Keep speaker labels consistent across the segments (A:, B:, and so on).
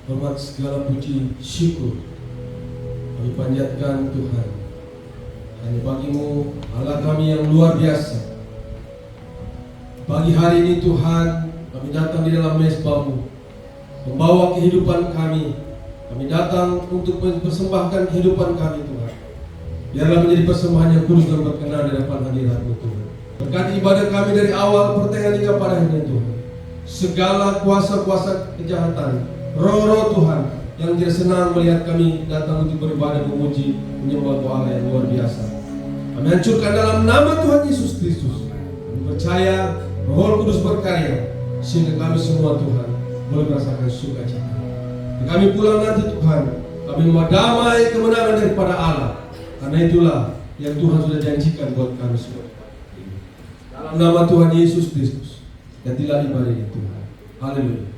A: hormat, segala puji, syukur kami panjatkan Tuhan. Hanya bagimu, Allah kami yang luar biasa. Pagi hari ini Tuhan, kami datang di dalam mezbah-Mu, membawa kehidupan kami. Kami datang untuk mempersembahkan kehidupan kami Tuhan. Biarlah menjadi persembahan yang kudus dan berkenan di hadapan hadirat-Mu Tuhan. Berkati ibadah kami dari awal pertengahan hingga pada akhirnya Tuhan. Segala kuasa-kuasa kejahatan, roh-roh Tuhan yang tidak senang melihat kami datang untuk beribadah, memuji, menyembah Allah yang luar biasa, kami hancurkan dalam nama Tuhan Yesus Kristus. Kami percaya Roh Kudus berkarya sehingga kami semua Tuhan boleh merasakan sukacita. Kami pulang nanti Tuhan, kami membawa damai kemenangan daripada Allah. Karena itulah yang Tuhan sudah janjikan buat kami semua. Dalam nama Tuhan Yesus Kristus, gantilah ibadah ini Tuhan. Haleluya.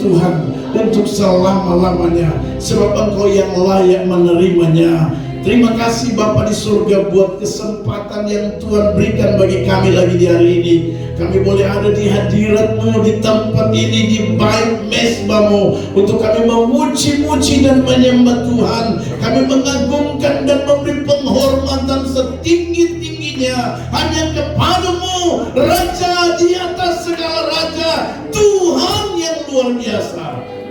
B: Tuhan untuk selama-lamanya, sebab Engkau yang layak menerimanya. Terima kasih Bapa di surga buat kesempatan yang Tuhan berikan bagi kami lagi di hari ini. Kami boleh ada di hadirat-Mu, di tempat ini, di bait mesbah-Mu, untuk kami memuji-muji dan menyembah Tuhan. Kami mengagungkan dan memberi penghormatan setinggi-tingginya hanya kepada-Mu, Raja di atas segala raja, Tuhan yang luar biasa.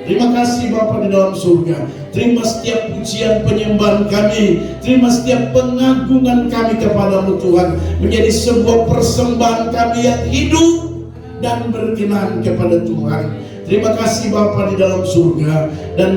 B: Terima kasih Bapa di dalam surga. Terima setiap pujian penyembahan kami, terima setiap pengagungan kami kepada-Mu Tuhan, menjadi sebuah persembahan kami yang hidup dan berkenan kepada Tuhan. Terima kasih Bapa di dalam surga. Dan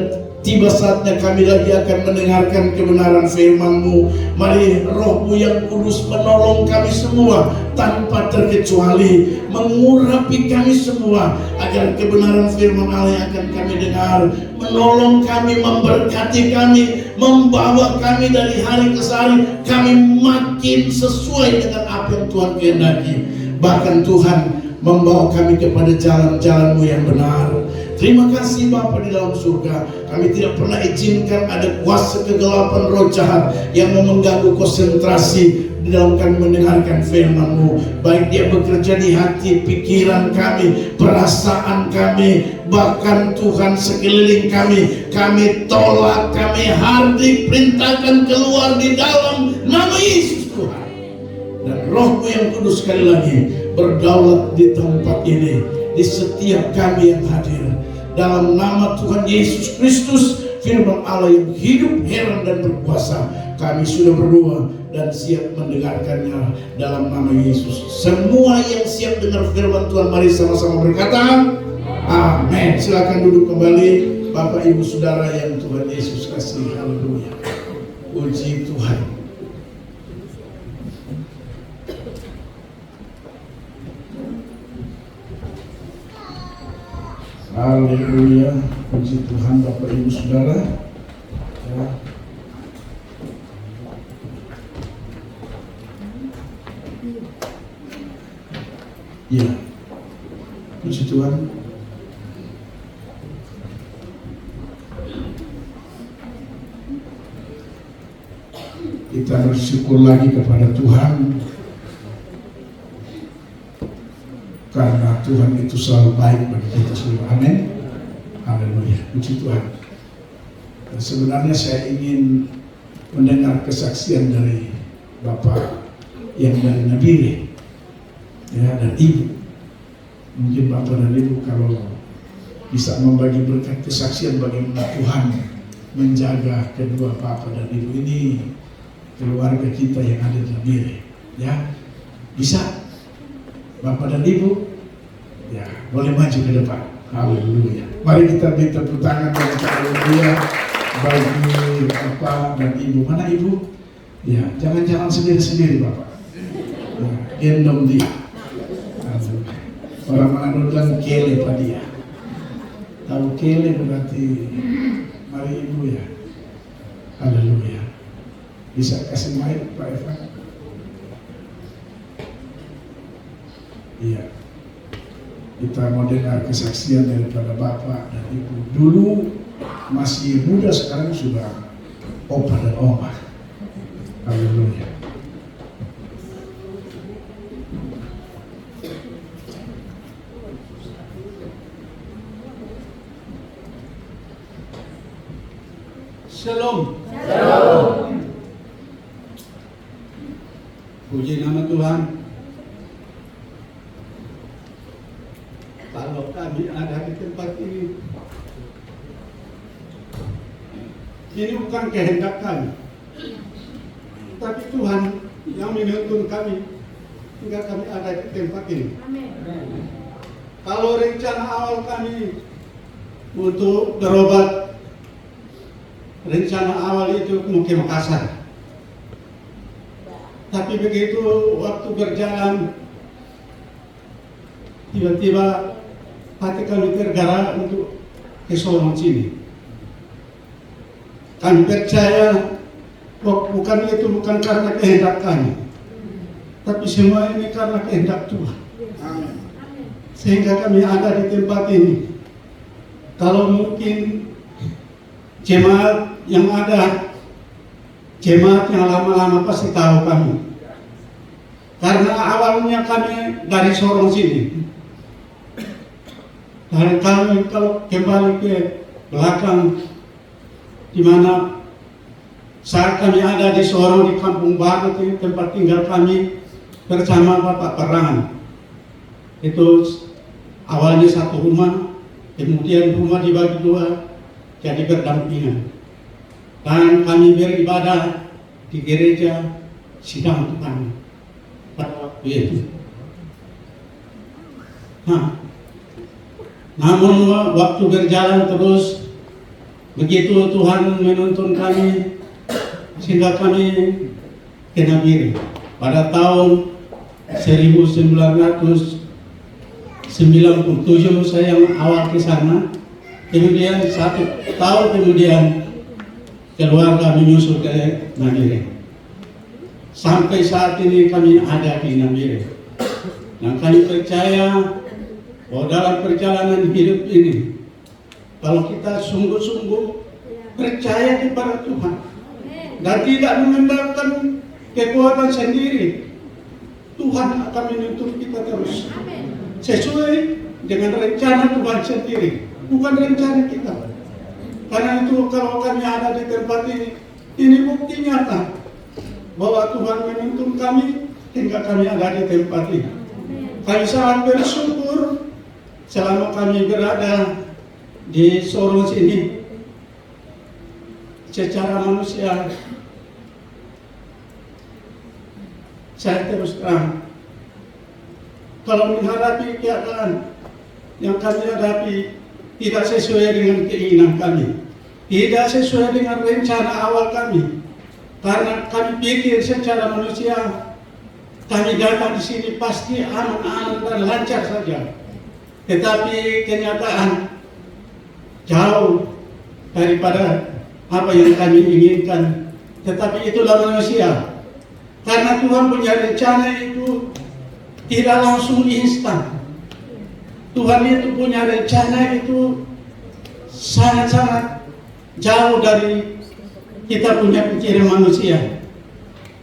B: tiba saatnya kami lagi akan mendengarkan kebenaran firman-Mu. Mari Roh-Mu yang kudus menolong kami semua tanpa terkecuali, mengurapi kami semua, agar kebenaran firman Allah yang akan kami dengar menolong kami, memberkati kami, membawa kami dari hari ke hari, kami makin sesuai dengan apa yang Tuhan kehendaki. Bahkan Tuhan membawa kami kepada jalan-jalan-Mu yang benar. Terima kasih Bapa di dalam surga. Kami tidak pernah izinkan ada kuasa kegelapan roh jahat yang mau mengganggu konsentrasi di dalam kami mendengarkan firman-Mu. Baik dia bekerja di hati, pikiran kami, perasaan kami, bahkan Tuhan sekeliling kami, kami tolak, kami hardik, perintahkan keluar di dalam nama Yesus Tuhan. Dan Roh-Mu yang kudus sekali lagi berdaulat di tempat ini, di setiap kami yang hadir. Dalam nama Tuhan Yesus Kristus, firman Allah yang hidup, heran dan berkuasa, kami sudah berdoa dan siap mendengarkannya dalam nama Yesus. Semua yang siap dengar firman Tuhan, mari sama-sama berkata amin. Silakan duduk kembali Bapak Ibu Saudara yang Tuhan Yesus kasih. Haleluya. Puji Tuhan. Haleluya, puji Tuhan Bapak Ibu Saudara. Ya, puji Tuhan. Kita bersyukur lagi kepada Tuhan, karena Tuhan itu selalu baik bagi kita semua. Amin. Haleluya. Puji Tuhan. Dan sebenarnya saya ingin mendengar kesaksian dari Bapak yang dari Nabire, ya, dan Ibu. Mungkin Bapak dan Ibu kalau bisa membagi berkat kesaksian bagaimana Tuhan menjaga kedua Bapak dan Ibu ini, keluarga kita yang ada di Nabire, ya, bisa. Bapak dan Ibu, ya, boleh maju ke depan. Haleluya. Mari kita beri tepuk tangan dan haleluya bagi Bapak dan Ibu. Mana Ibu? Ya, jangan sendiri-sendiri Bapak. Ya, gendong dia. Orang Manado bilang kele pak dia. Tahu kele berarti mari Ibu ya. Haleluya. Bisa kasih mic Pak Evan? Iya, kita mau dengar kesaksian daripada Bapak dan Ibu. Dulu masih muda, sekarang sudah opa dan oma. Haleluya.
C: Shalom. Shalom. Puji nama Tuhan. Kalau kami ada di tempat ini bukan kehendak kami, tapi Tuhan yang menuntun kami hingga kami ada di tempat ini. Amin. Kalau rencana awal kami untuk berobat, rencana awal itu mau ke Makassar. Tapi begitu waktu berjalan, tiba-tiba hati kami tergerak untuk ke Solo sini. Kami percaya bukan karena kehendak kami, tapi semua ini karena kehendak Tuhan. Sehingga kami ada di tempat ini. kalau mungkin jemaat yang ada, jemaat yang lama-lama pasti tahu kami. Karena awalnya kami dari Sorong sini. Dan kami kalau kembali ke belakang, di mana saat kami ada di Sorong di Kampung Baru, tempat tinggal kami bersama Bapak Perangan. Itu awalnya satu rumah, kemudian rumah dibagi dua, jadi berdampingan. Dan kami beribadah di gereja sidang Tuhan pada waktu itu. Namun waktu berjalan terus, begitu Tuhan menuntun kami, sehingga kami ke Nabire. Pada tahun 1997 saya yang awal ke sana. Kemudian 1 tahun kemudian keluarga menyusul ke Nabire. Sampai saat ini kami ada di Nabire. Dan kami percaya bahwa dalam perjalanan hidup ini, kalau kita sungguh-sungguh percaya kepada Tuhan dan tidak mengandalkan kekuatan sendiri, Tuhan akan menuntun kita terus sesuai dengan rencana Tuhan sendiri, bukan rencana kita. Karena itu kalau kami ada di tempat ini bukti nyata bahwa Tuhan menuntun kami hingga kami ada di tempat ini. Kami sangat bersyukur selama kami berada di Sorong sini. Secara manusia, saya terus terang, kalau menghadapi keadaan yang kami hadapi tidak sesuai dengan keinginan kami, tidak sesuai dengan rencana awal kami, karena kami pikir secara manusia kami datang di sini pasti aman-aman dan lancar saja. Tetapi kenyataan jauh daripada apa yang kami inginkan. Tetapi itulah manusia. Karena Tuhan punya rencana itu tidak langsung instan. Tuhan itu punya rencana itu sangat-sangat jauh dari kita punya pikiran manusia.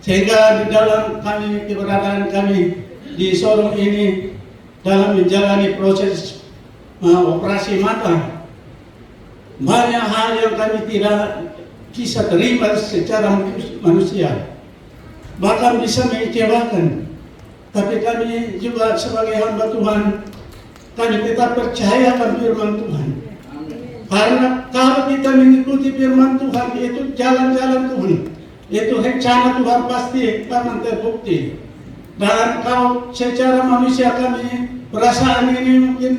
C: Sehingga di dalam keberadaan kami di Sorong ini, dalam menjalani proses operasi mata, banyak hal yang kami tidak bisa terima secara manusia, bahkan bisa mengecewakan. Tapi kami juga sebagai hamba Tuhan, kami tetap percaya pada firman Tuhan. Karena kalau kita mengikuti firman Tuhan, itu jalan-jalan Tuhan, itu rencana Tuhan pasti akan terbukti. Dan kalau secara manusia kami perasaan ini mungkin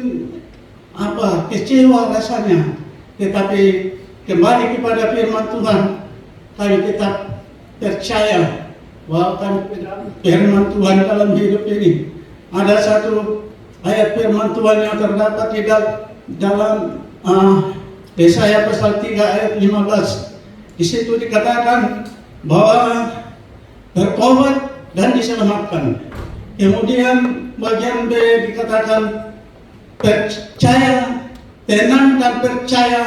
C: kecewa rasanya, tetapi kembali kepada firman Tuhan, kami tetap percaya bahwa firman Tuhan dalam hidup ini. Ada satu ayat firman Tuhan yang terdapat di dalam Yesaya pasal 3 ayat 15. Di situ dikatakan bahwa bertobat dan diselamatkan. Kemudian bagian B dikatakan percaya, tenang dan percaya,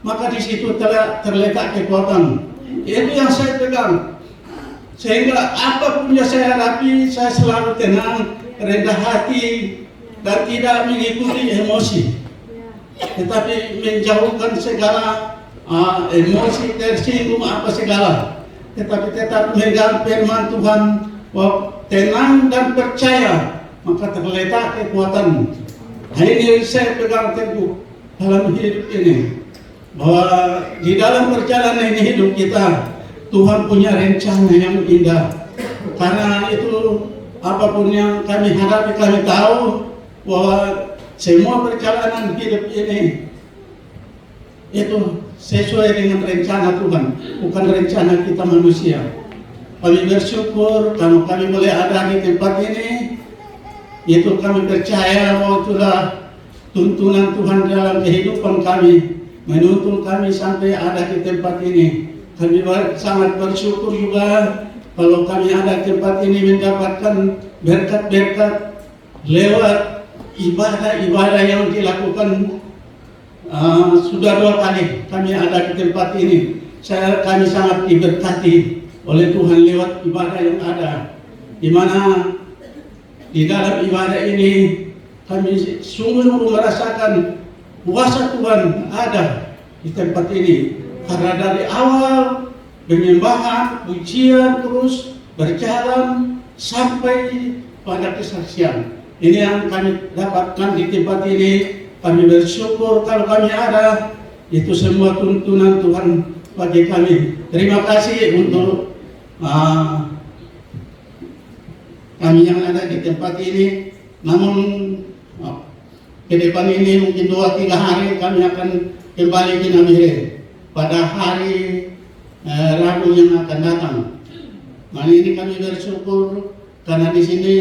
C: maka di situ telah terletak kekuatan. Itu yang saya pegang. Sehingga apapun yang saya hadapi, saya selalu tenang, rendah hati, dan tidak mengikuti emosi. Tetapi menjauhkan segala emosi, tersinggung apa segala. Tetapi tetap megang firman Tuhan, bahwa tenang dan percaya, maka terletak kekuatan. Ini saya pegang teguh dalam hidup ini, bahwa di dalam perjalanan hidup kita, Tuhan punya rencana yang indah. Karena itu apapun yang kami hadapi, kami tahu bahwa semua perjalanan hidup ini itu sesuai dengan rencana Tuhan, bukan rencana kita manusia. Kami bersyukur kalau kami boleh ada di tempat ini. Itu kami percaya bahwa itulah tuntunan Tuhan dalam kehidupan kami, menuntun kami sampai ada di tempat ini. Kami sangat bersyukur juga kalau kami ada di tempat ini mendapatkan berkat-berkat lewat ibadah-ibadah yang dilakukan sudah 2 kali kami ada di tempat ini. Kami sangat diberkati oleh Tuhan lewat ibadah yang ada, di mana di dalam ibadah ini kami sungguh-sungguh merasakan kuasa Tuhan ada di tempat ini. Karena dari awal penyembahan, pujian terus berjalan sampai pada kesaksian. Ini yang kami dapatkan di tempat ini. Kami bersyukur kalau kami ada, itu semua tuntunan Tuhan bagi kami. Terima kasih untuk kami yang ada di tempat ini. Namun ke depan ini mungkin 2-3 hari kami akan kembali ke Nabire pada hari Rabu yang akan datang. Hari ini kami bersyukur karena di sini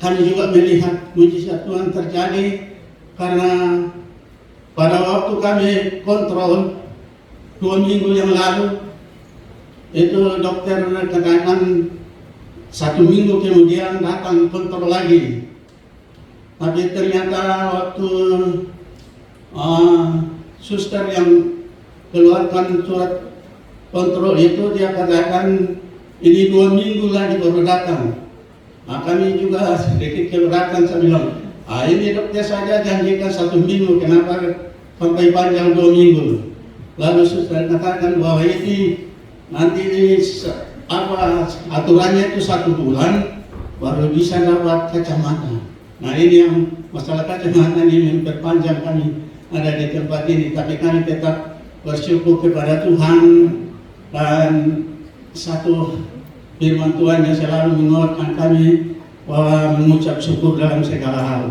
C: kami juga melihat mujizat Tuhan terjadi, karena pada waktu kami kontrol 2 minggu yang lalu itu dokter katakan 1 minggu kemudian datang kontrol lagi. Tapi ternyata waktu suster yang keluarkan surat kontrol itu, dia katakan ini 2 minggu lagi baru datang. Kami juga sedikit keberatan. Saya bilang, ini dokter saja janjikan 1 minggu, kenapa sampai panjang 2 minggu? Lalu suster katakan bahwa ini nanti aturannya itu 1 bulan baru bisa dapat kacamata. Nah, ini yang masalah kacamata ini memperpanjang kami ada di tempat ini. Tapi kami tetap bersyukur kepada Tuhan, dan satu firman Tuhan yang selalu menguatkan kami bahwa mengucap syukur dalam segala hal.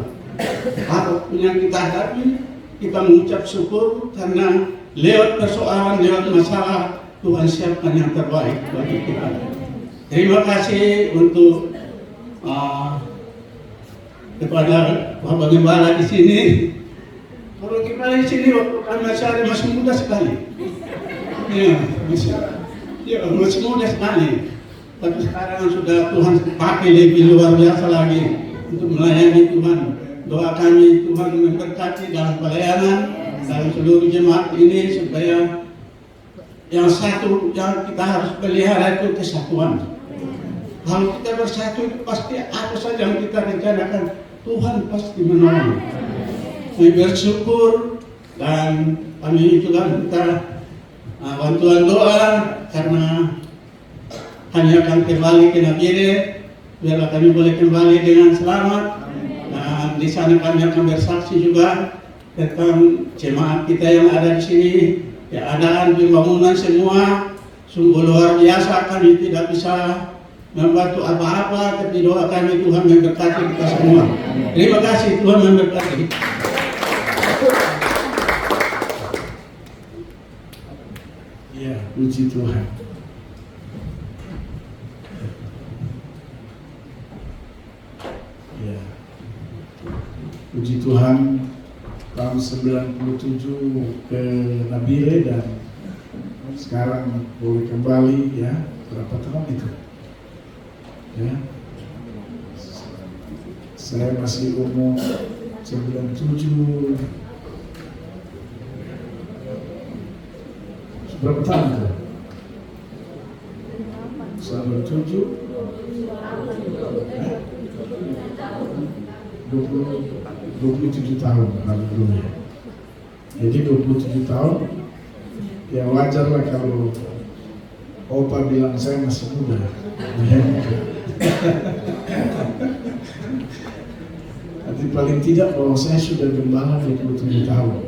C: Apapun yang kita hadapi, kita mengucap syukur karena lewat persoalan, lewat masalah, Tuhan siapkan yang terbaik bagi kita. Terima kasih untuk kepada Bapak Gembala di sini. Kalau kita di sini waktu kami masih muda sekali. Masih muda sekali. Tapi sekarang sudah Tuhan pakai lebih luar biasa lagi untuk melayani Tuhan. Doa kami Tuhan memberkati dalam pelayanan, dalam seluruh jemaat ini, supaya yang satu yang kita harus pelihara itu kesatuan. Kalau kita bersatu itu pasti apa saja yang kita rencanakan, Tuhan pasti menolong. Kami bersyukur dan kami juga minta bantuan doa, karena kami akan kembali ke Nabire, biarlah kami boleh kembali dengan selamat. Dan di sana kami akan bersaksi juga tentang jemaat kita yang ada di sini, keadaan pembangunan semua sungguh luar biasa. Kami tidak bisa membantu apa-apa, tapi doa kami Tuhan memberkati kita semua. Terima kasih, Tuhan memberkati.
B: Ya, puji Tuhan. Ya, puji Tuhan. Tahun 97 ke Nabire dan sekarang boleh kembali, ya. Berapa tahun itu? Ya, saya masih umur 97. Berapa tahun itu? 97 27 tahun lalu ya. Jadi 27 tahun, ya wajar lah kalau Opa bilang saya masih muda. Tapi paling tidak bahwa saya sudah gembala 27 tahun.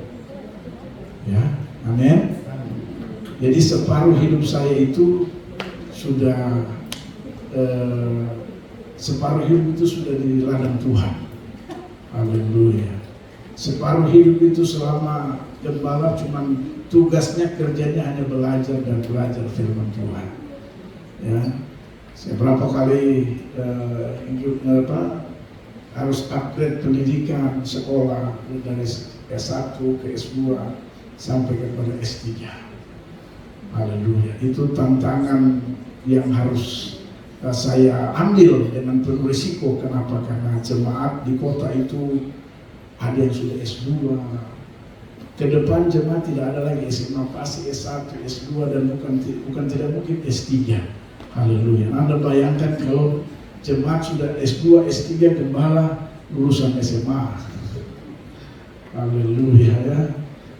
B: Ya, amin. Jadi separuh hidup saya itu sudah separuh hidup itu sudah di ladang Tuhan. Haleluya. Separuh hidup itu selama gembala cuman tugasnya, kerjanya hanya belajar dan belajar firman Tuhan. Ya, saya berapa kali harus upgrade pendidikan sekolah dari S1 ke S2 sampai kepada S3. Haleluya. Itu tantangan yang harus saya ambil dengan penuh risiko. Kenapa? Karena jemaat di kota itu ada yang sudah S2, Ke depan jemaat tidak ada lagi SMA, pasti S1, S2 dan bukan tidak mungkin S3. Haleluya. Anda bayangkan kalau jemaat sudah S2, S3, gembala lulusan SMA. Haleluya ya.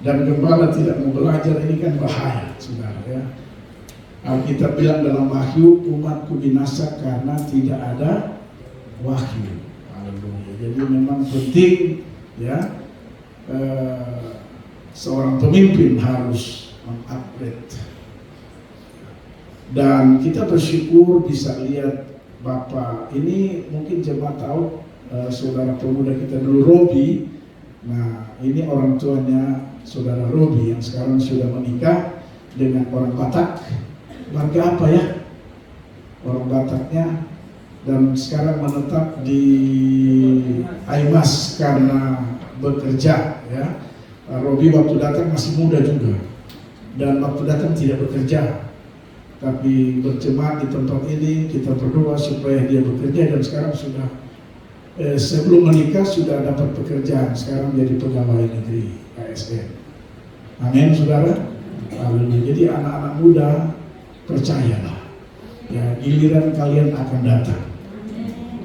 B: Dan gembala tidak mau belajar, ini kan bahaya, saudara ya. Alkitab bilang dalam Wahyu, umatku binasa karena tidak ada wahyu. Haleluya. Jadi memang penting ya, seorang pemimpin harus mengupgrade. Dan kita bersyukur bisa lihat Bapak ini, mungkin jemaat tahu saudara pemuda kita dulu, Robi. Nah ini orang tuanya saudara Robi yang sekarang sudah menikah dengan orang Batak. Warga apa ya? Orang Bataknya. Dan sekarang menetap di Aimas karena bekerja ya. Robi waktu datang masih muda juga, dan waktu datang tidak bekerja, tapi berjemaat di tempat ini. Kita berdoa supaya dia bekerja, dan sekarang sudah sebelum menikah sudah dapat pekerjaan, sekarang jadi pegawai negeri ASN. Amin saudara. Jadi anak-anak muda percayalah ya, giliran kalian akan datang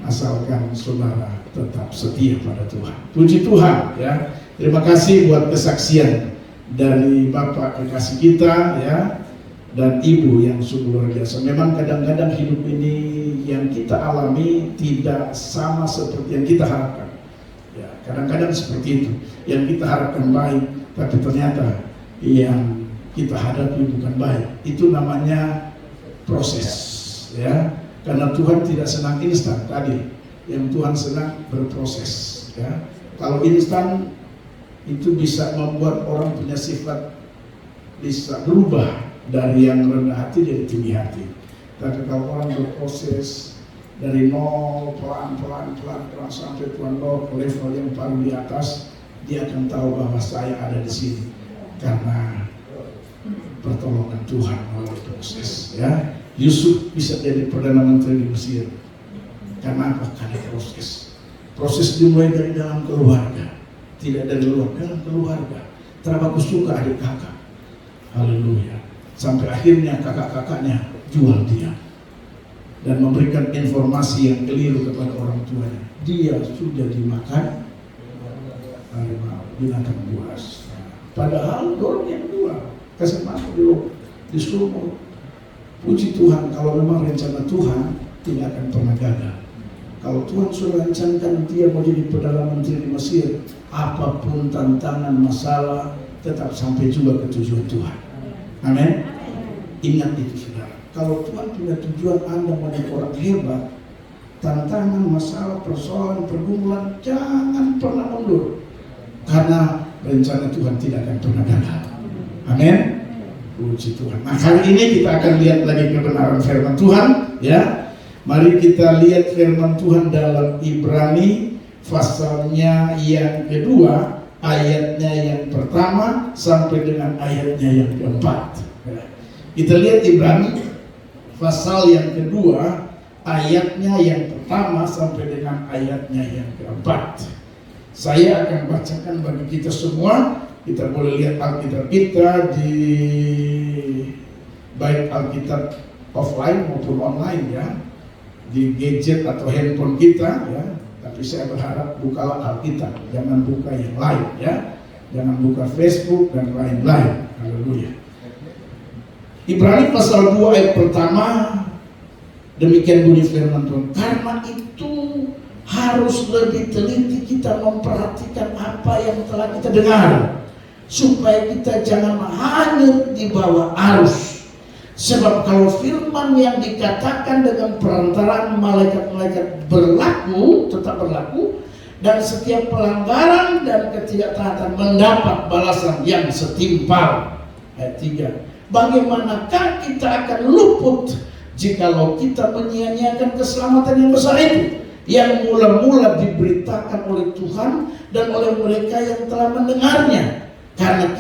B: asalkan saudara tetap setia pada Tuhan. Puji Tuhan ya. Terima kasih buat kesaksian dari Bapak kekasih kita ya, dan Ibu yang sungguh luar biasa. Memang kadang-kadang hidup ini yang kita alami tidak sama seperti yang kita harapkan. Ya, kadang-kadang seperti itu. Yang kita harapkan baik, tapi ternyata yang kita hadapi bukan baik. Itu namanya proses ya. Karena Tuhan tidak senang instan tadi. Yang Tuhan senang berproses ya. Kalau instan itu bisa membuat orang punya sifat bisa berubah dari yang rendah hati jadi tinggi hati. Tapi kalau orang berproses dari nol pelan-pelan sampai Tuhan bawa ke level yang paling di atas, dia akan tahu bahwa saya ada di sini karena pertolongan Tuhan melalui proses ya. Yusuf bisa jadi perdana menteri di Mesir karena apa? Karena proses. Proses dimulai dari dalam keluarga, tidak dari luar, dalam keluarga. Terlalu suka adik kakak, haleluya. Sampai akhirnya kakak-kakaknya jual dia dan memberikan informasi yang keliru kepada orang tuanya. Dia sudah dimakan harimau, binatang buas. Padahal dorong yang dua, kasih makan dulu, disuruh. Puji Tuhan, kalau memang rencana Tuhan tidak akan pernah gagal. Kalau Tuhan sudah rencanakan dia mau jadi perdana menteri di Mesir, apapun tantangan, masalah, tetap sampai juga ke tujuan Tuhan. Amin. Ingat itu saudara. Kalau Tuhan punya tujuan Anda menjadi orang hebat, tantangan, masalah, persoalan, pergumulan, jangan pernah mundur. Karena rencana Tuhan tidak akan pernah gagal. Amin. Puji Tuhan. Nah kali ini kita akan lihat lagi kebenaran firman Tuhan ya. Mari kita lihat firman Tuhan dalam Ibrani pasalnya yang kedua, ayatnya yang pertama sampai dengan ayatnya yang keempat. Kita lihat Ibrani pasal yang kedua, ayatnya yang pertama sampai dengan ayatnya yang keempat. Saya akan bacakan bagi kita semua. Kita boleh lihat Alkitab kita di baik Alkitab offline maupun online ya, di gadget atau handphone kita ya. Tapi saya berharap bukalah Alkitab, jangan buka yang lain ya, jangan buka Facebook dan lain-lain. Haleluya. Ibrani pasal 2 ayat pertama, demikian bunyi firman Tuhan. Karena itu harus lebih teliti kita memperhatikan apa yang telah kita dengar, supaya kita jangan hanyut di bawah arus. Sebab kalau firman yang dikatakan dengan perantaraan malaikat-malaikat berlaku, tetap berlaku, dan setiap pelanggaran dan ketidaktaatan mendapat balasan yang setimpal. Ayat 3. Bagaimanakah kita akan luput jikalau kita menyia-nyiakan keselamatan yang besar itu, yang mula-mula diberitakan oleh Tuhan dan oleh mereka yang telah mendengarnya? Karena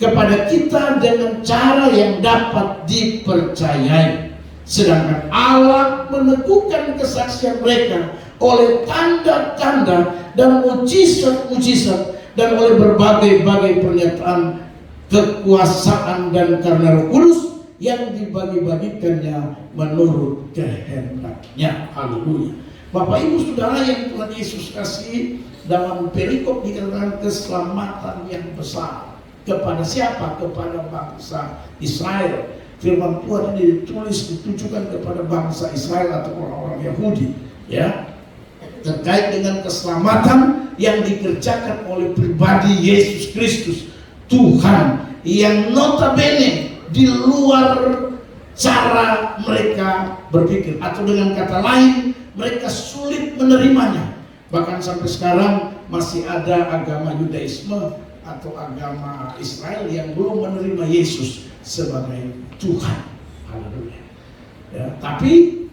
B: kepada kita dengan cara yang dapat dipercayai, sedangkan Allah meneguhkan kesaksian mereka oleh tanda-tanda dan mujizat-mujizat dan oleh berbagai-bagai pernyataan kekuasaan dan karena Roh Kudus yang dibagi-bagikannya menurut kehendaknya. Haleluya. Bapak Ibu Saudara yang Tuhan Yesus kasih, dalam perikop dikatakan keselamatan yang besar. Kepada siapa? Kepada bangsa Israel. Firman Tuhan ini ditujukan kepada bangsa Israel atau orang-orang Yahudi, ya, terkait dengan keselamatan yang dikerjakan oleh pribadi Yesus Kristus, Tuhan, yang notabene di luar cara mereka berpikir, atau dengan kata lain mereka sulit menerimanya. Bahkan sampai sekarang masih ada agama Yudaisme atau agama Israel yang belum menerima Yesus sebagai Tuhan. Haleluya. Ya, tapi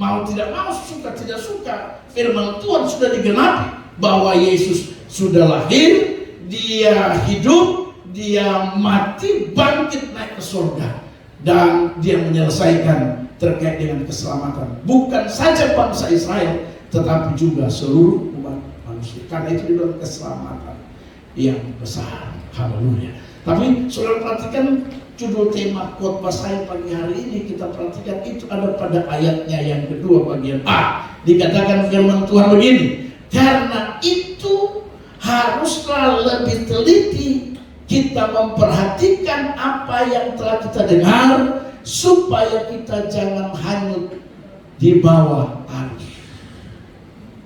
B: mau tidak mau, suka tidak suka, firman Tuhan sudah digenapi bahwa Yesus sudah lahir, dia hidup, dia mati, bangkit naik ke surga, dan dia menyelesaikan terkait dengan keselamatan bukan saja bangsa Israel tetapi juga seluruh umat manusia. Karena itu dibilang keselamatan yang besar. Haleluya. Tapi saudara perhatikan judul tema khotbah saya pagi hari ini, kita perhatikan itu ada pada ayatnya yang kedua bagian A. Dikatakan firman Tuhan begini, karena itu haruslah lebih teliti kita memperhatikan apa yang telah kita dengar, supaya kita jangan hanyut di bawah arus.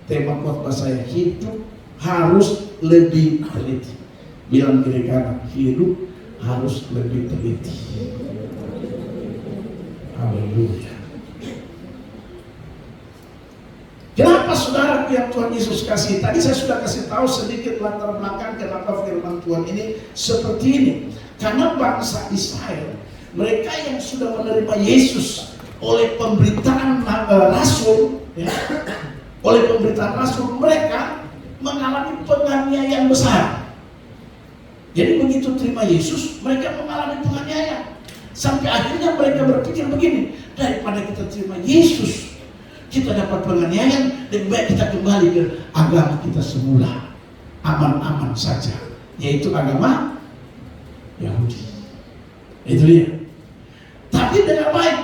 B: Tema khotbah saya, hidup harus lebih teliti. Bilang kiri kanan, hidup harus lebih teliti. Haleluya. Kenapa saudara yang Tuhan Yesus kasih? Tadi saya sudah kasih tahu sedikit latar belakang kenapa firman Tuhan ini seperti ini. Karena bangsa Israel, mereka yang sudah menerima Yesus oleh pemberitaan Rasul, ya, oleh pemberitaan Rasul, mereka mengalami penganiayaan besar. Jadi begitu terima Yesus, mereka mengalami penganiayaan. Sampai akhirnya mereka berpikir begini, daripada kita terima Yesus, kita dapat penganiayaan, lebih baik kita kembali ke agama kita semula, aman-aman saja, yaitu agama Yahudi. Itu dia. Tapi dengan baik,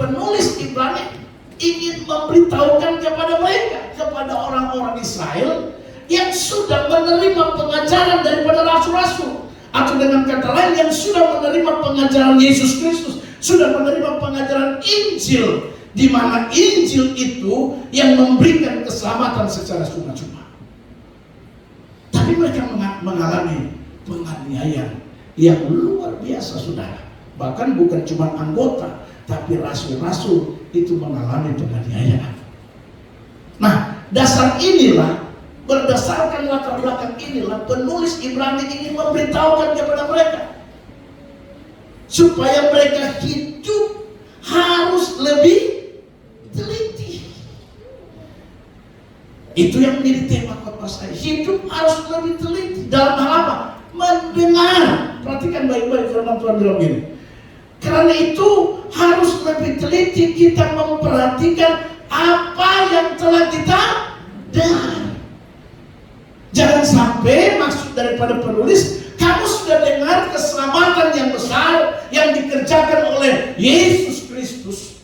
B: penulis Ibrani ingin memberitahukan kepada mereka, kepada orang-orang Israel yang sudah menerima pengajaran daripada rasul-rasul, atau dengan kata lain yang sudah menerima pengajaran Yesus Kristus, sudah menerima pengajaran Injil, di mana Injil itu yang memberikan keselamatan secara cuma-cuma. Tapi mereka mengalami penganiayaan yang luar biasa, saudara. Bahkan bukan cuma anggota, tapi rasul-rasul itu mengalami penganiayaan. Nah, dasar inilah, berdasarkan latar belakang inilah, penulis Ibrani ingin memberitahukan kepada mereka supaya mereka hidup harus lebih teliti. Itu yang menjadi tema khotbah saya. Hidup harus lebih teliti. Dalam hal apa? Mendengar. Perhatikan baik-baik firman Tuhan bilang gini. Karena itu harus lebih teliti kita memperhatikan apa yang telah kita dengar. Jangan sampai maksud daripada penulis, kamu sudah dengar keselamatan yang besar yang dikerjakan oleh Yesus Kristus,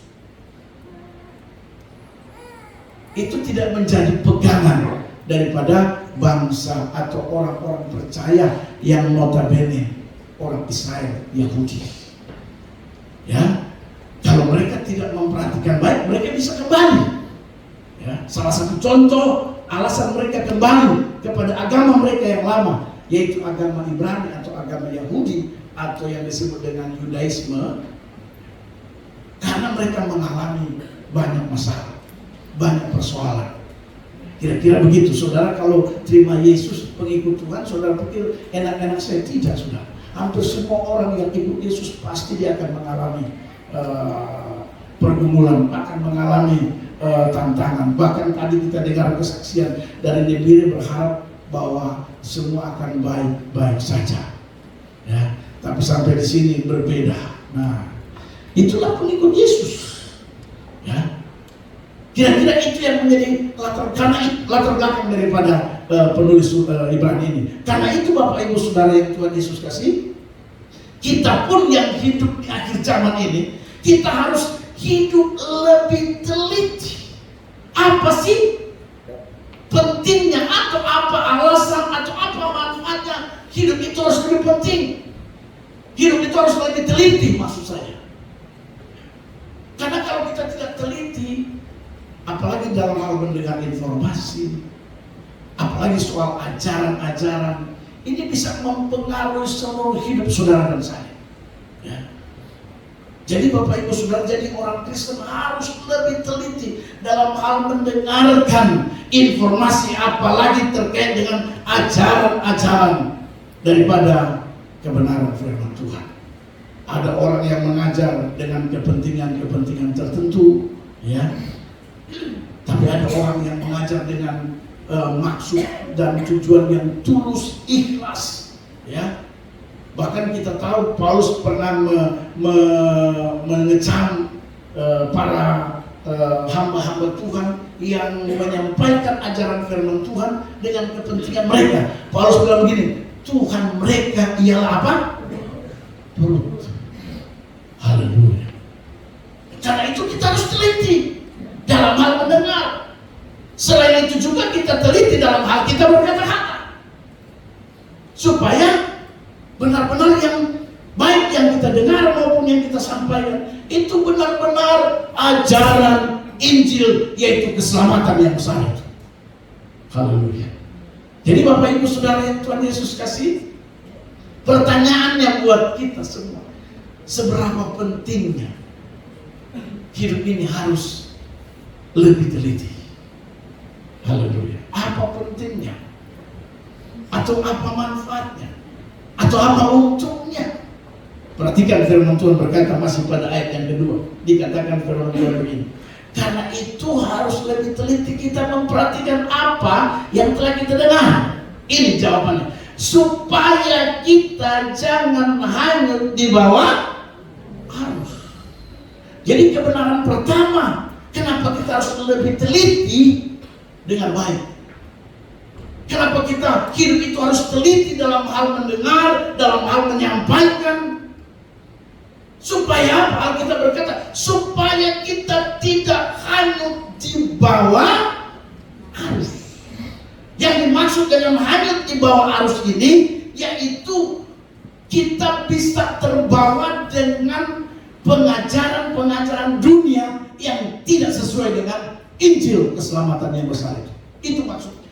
B: itu tidak menjadi pegangan daripada bangsa atau orang-orang percaya yang notabene orang Israel, Yahudi. Ya, kalau mereka tidak memperhatikan baik, mereka bisa kembali. Ya, salah satu contoh alasan mereka kembali kepada agama mereka yang lama, yaitu agama Ibrani atau agama Yahudi atau yang disebut dengan Yudaisme, karena mereka mengalami banyak masalah, banyak persoalan. Kira-kira begitu, saudara. Kalau terima Yesus, pengikut Tuhan, saudara pikir enak-enak saya? Tidak, saudara. Hampir semua orang yang ikut Yesus pasti dia akan mengalami pergumulan, akan mengalami tantangan. Bahkan tadi kita dengar kesaksian dari Nebiri berharap bahwa semua akan baik-baik saja. Ya, tapi sampai di sini berbeda. Nah, itulah pengikut Yesus. Ya. Kira-kira itu yang menjadi latar belakang daripada penulis Ibrani ini. Karena itu Bapak Ibu Saudara yang Tuhan Yesus kasih, kita pun yang hidup di akhir zaman ini, kita harus hidup lebih teliti. Apa sih pentingnya, atau apa alasan, atau apa manfaatnya hidup itu harus lebih penting. Hidup itu harus lebih teliti, maksud saya. Karena kalau kita tidak teliti, apalagi dalam hal mendengar informasi, apalagi soal ajaran-ajaran, ini bisa mempengaruhi seluruh hidup saudara dan saya. Ya. Jadi Bapak Ibu Saudara, jadi orang Kristen harus lebih teliti dalam hal mendengarkan informasi, apalagi terkait dengan ajaran-ajaran daripada kebenaran firman Tuhan. Ada orang yang mengajar dengan kepentingan tertentu, ya. Tapi ada orang yang mengajar dengan maksud dan tujuan yang tulus, ikhlas, ya. Bahkan kita tahu Paulus pernah mengecam para hamba-hamba Tuhan yang menyampaikan ajaran firman Tuhan dengan kepentingan mereka. Paulus bilang begini, Tuhan mereka ialah apa? Perut. Haleluya. Karena itu kita harus teliti dalam hal mendengar. Selain itu juga kita teliti dalam hal kita berkata-kata, supaya benar-benar yang baik yang kita dengar maupun yang kita sampaikan itu benar-benar ajaran Injil, yaitu keselamatan yang besar itu. Haleluya. Jadi Bapak Ibu Saudara yang Tuhan Yesus kasih, pertanyaannya buat kita semua, seberapa pentingnya hidup ini harus lebih teliti. Haleluya. Apa pentingnya? Atau apa manfaatnya? Atau apa untungnya? Perhatikan firman Tuhan berkata masih pada ayat yang kedua. Dikatakan firman Tuhan begini, karena itu harus lebih teliti kita memperhatikan apa yang telah kita dengar. Ini jawabannya. Supaya kita jangan hanyut di bawah arus. Jadi kebenaran pertama, kenapa kita harus lebih teliti dengan baik? Kenapa kita hidup itu harus teliti dalam hal mendengar, dalam hal menyampaikan? Supaya apa? Alkitab berkata, supaya kita tidak hanyut di bawah arus. Yang dimaksud dengan hanyut di bawah arus ini, yaitu kita bisa terbawa dengan pengajaran-pengajaran dunia yang tidak sesuai dengan Injil keselamatan yang besar itu. Itu maksudnya.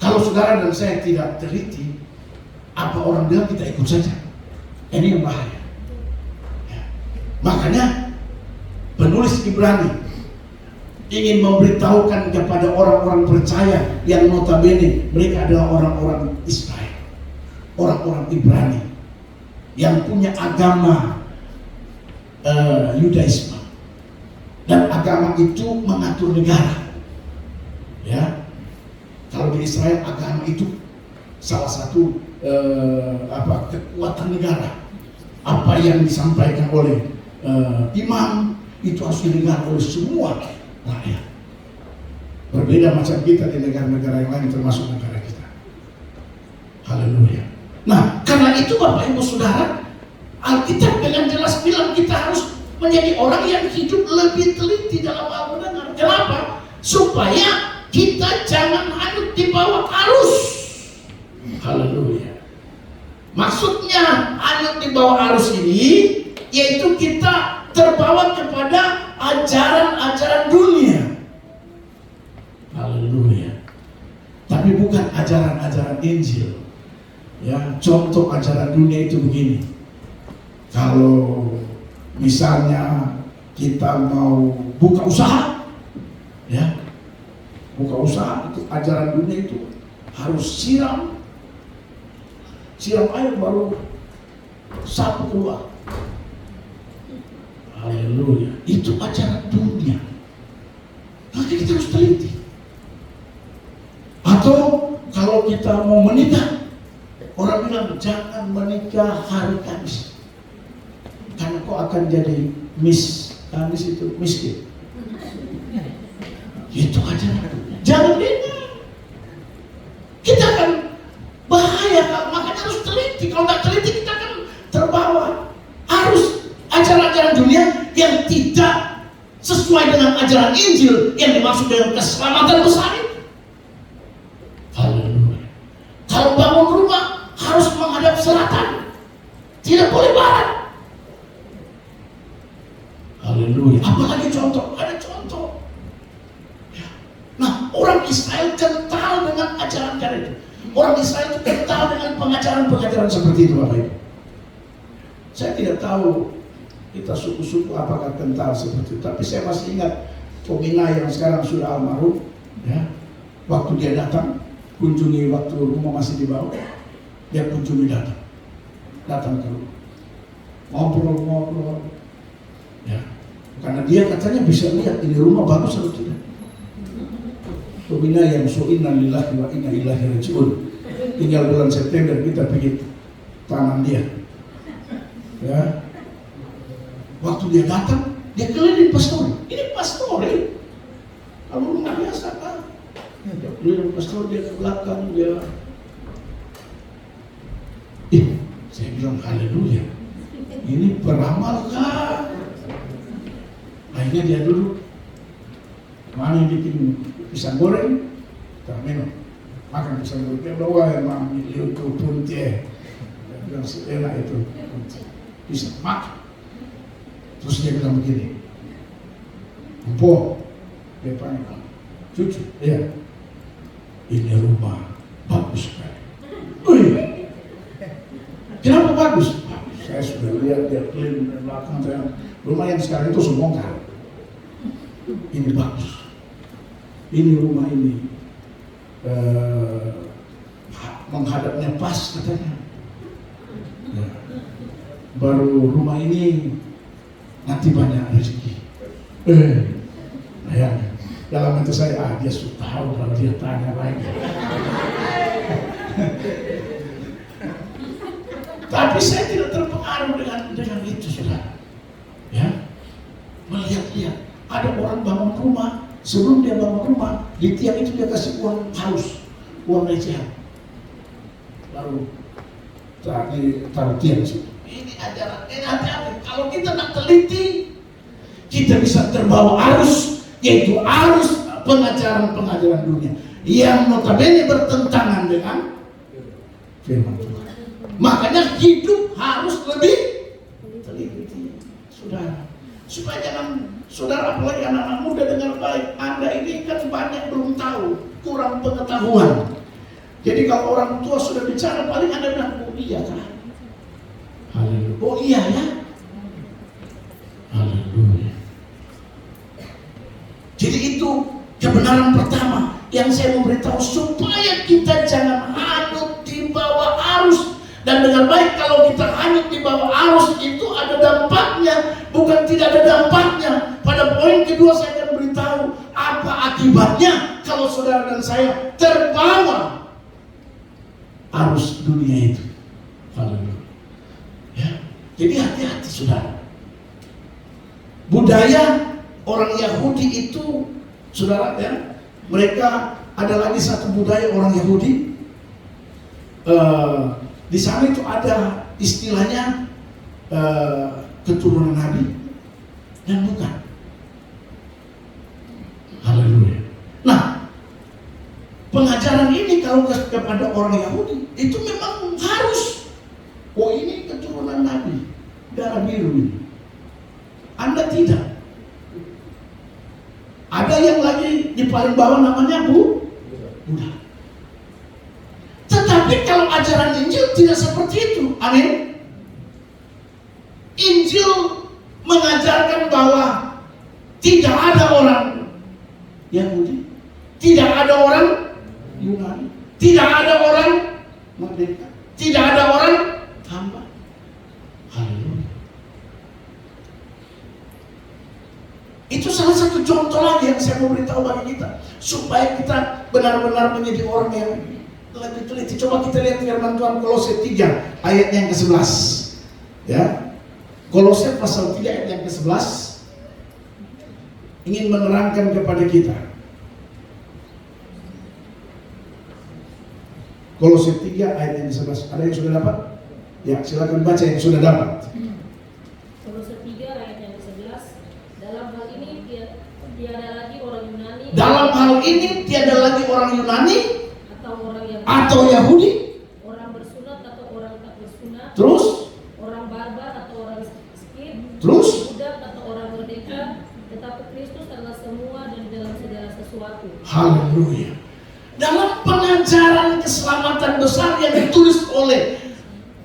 B: Kalau saudara dan saya tidak teliti, apa orang bilang kita ikut saja. Ini yang bahaya. Ya. Makanya penulis Ibrani ingin memberitahukan kepada orang-orang percaya yang notabene mereka adalah orang-orang Israel, orang-orang Ibrani yang punya agama Yudaisme, dan agama itu mengatur negara. Ya, kalau di Israel agama itu salah satu kekuatan negara. Apa yang disampaikan oleh imam itu harus didengar oleh semua rakyat. Berbeda macam kita di negara-negara yang lain, termasuk negara kita. Haleluya. Nah, karena itu Bapak Ibu Saudara, Alkitab dengan jelas bilang kita harus menjadi orang yang hidup lebih teliti dalam hal mendengar. Kenapa? Supaya kita jangan hanyut di bawah arus. Haleluya. Maksudnya hanyut di bawah arus ini, yaitu kita terbawa kepada ajaran-ajaran dunia. Haleluya. Tapi bukan ajaran-ajaran Injil. Ya, contoh ajaran dunia itu begini. Kalau misalnya kita mau buka usaha, ya, buka usaha itu ajaran dunia itu harus siram air baru sapu keluar. Haleluya. Itu ajaran dunia. Maka kita harus teliti. Atau kalau kita mau menikah, orang bilang jangan menikah hari Kamis, karena kau akan jadi Kamis itu miskin. Itu ajaran dunia. Jangan dengar. Kita akan bahaya, makanya harus teliti. Kalau nggak teliti kita akan terbawa. Harus ajaran-ajaran dunia yang tidak sesuai dengan ajaran Injil yang dimaksud dengan keselamatan besar itu. Haleluya. Kalau bangun rumah harus menghadap selatan, tidak boleh barat. Haleluya. Apalagi contoh, ada contoh. Ya. Nah, orang Israel kental dengan ajaran-ajaran itu. Orang Israel itu kental dengan pengajaran-pengajaran seperti itu, Bapak Ibu. Saya tidak tahu kita suku-suku apakah kental seperti itu, tapi saya masih ingat Tomina yang sekarang sudah almarhum, ya, waktu dia datang kunjungi waktu rumah masih di bawah, dia kunjungi datang ke rumah, ngobrol, ya, karena dia katanya bisa lihat ini rumah bagus atau tidak. Tomina yang inna lillahi wa inna ilaihi raji'un, tinggal bulan September kita pergi tanam dia, ya. Waktu dia datang, dia keliling pastori. Ini pastori. Kalau rumah biasa kan, dia keliling pastori, dia ke belakang, dia. Saya bilang haleluya. Ini peramal kah? Akhirnya dia duduk. Mami bikin pisang goreng, kita minum. Makan pisang goreng. Dia bawa mami itu puntie. Dia bilang enak itu. Bisa makan. Terus dia bilang begini, Empo, dia panggil, cucu, ya, ini rumah bagus sekali. Kenapa bagus? Saya sudah lihat dia keliling di belakang saya. Rumah yang sekarang itu sebongkar. Ini bagus. Ini rumah ini menghadapnya pas katanya. Ya. Baru rumah ini nanti banyak rezeki. Ya, dalam hati saya, dia sudah tahu kalau dia tanya lagi. Tapi saya tidak terpengaruh dengan itu, saudara. Ya, melihat-lihat ada orang bangun rumah, sebelum dia bangun rumah di tiang itu dia kasih uang halus, uang recehan, lalu taruh tiang situ. Ini ajaran, ini hati-hati. Kalau kita nak teliti, kita bisa terbawa arus, yaitu arus pengajaran-pengajaran dunia yang notabene bertentangan dengan firman Tuhan. Makanya hidup harus lebih teliti, saudara. Supaya jangan, saudara, apalagi anak-anak muda dengar baik. Anda ini kan banyak belum tahu, kurang pengetahuan. Jadi kalau orang tua sudah bicara, paling Anda bilang, oh iya kan? Haleluya. Oh iya ya. Haleluya. Jadi itu kebenaran pertama yang saya memberitahu supaya kita jangan hanyut di bawah arus. Dan dengan baik, kalau kita hanyut di bawah arus itu ada dampaknya, bukan tidak ada dampaknya. Pada poin kedua saya akan beritahu apa akibatnya kalau saudara dan saya terbawa arus dunia itu. Haleluya. Ya. Jadi hati-hati, saudara. Budaya orang Yahudi itu, saudara, ya, mereka ada lagi satu budaya orang Yahudi. Di sana itu ada istilahnya keturunan Nabi dan bukan. Haleluya. Nah, pengajaran ini kalau kepada orang Yahudi itu memang harus. Oh, ini keturunan Nabi, darah biru ini. Anda tidak. Ada yang lagi di paling bawah namanya Buddha. Tetapi kalau ajaran Injil tidak seperti itu. Amin. Injil mengajarkan bahwa tidak ada orang Yahudi, tidak ada orang Yunani, tidak ada orang merdeka, tidak ada orang hamba. Haleluya. Itu salah satu contoh lagi yang saya mau beritahu bagi kita, supaya kita benar-benar menjadi orang yang lebih teliti. Coba kita lihat firman Tuhan Kolose 3 ayat yang ke-11. Ya. Kolose pasal 3 ayat yang ke-11 ingin menerangkan kepada kita Kolose 3 ayat yang 11. Ada yang sudah dapat? Ya, silakan baca yang sudah dapat.
D: Kolose 3 ayat yang ke-11. Dalam hal ini tiada lagi orang Yunani
B: Dalam hal ini tiada lagi orang Yunani
D: atau orang Yahudi,
B: atau Yahudi,
D: orang bersunat atau orang tak bersunat,
B: terus,
D: orang barbar atau orang miskin,
B: terus,
D: budak atau orang merdeka, tetapi Kristus adalah semua dan dalam segala sesuatu.
B: haleluya. Dalam pengajaran keselamatan besar yang ditulis oleh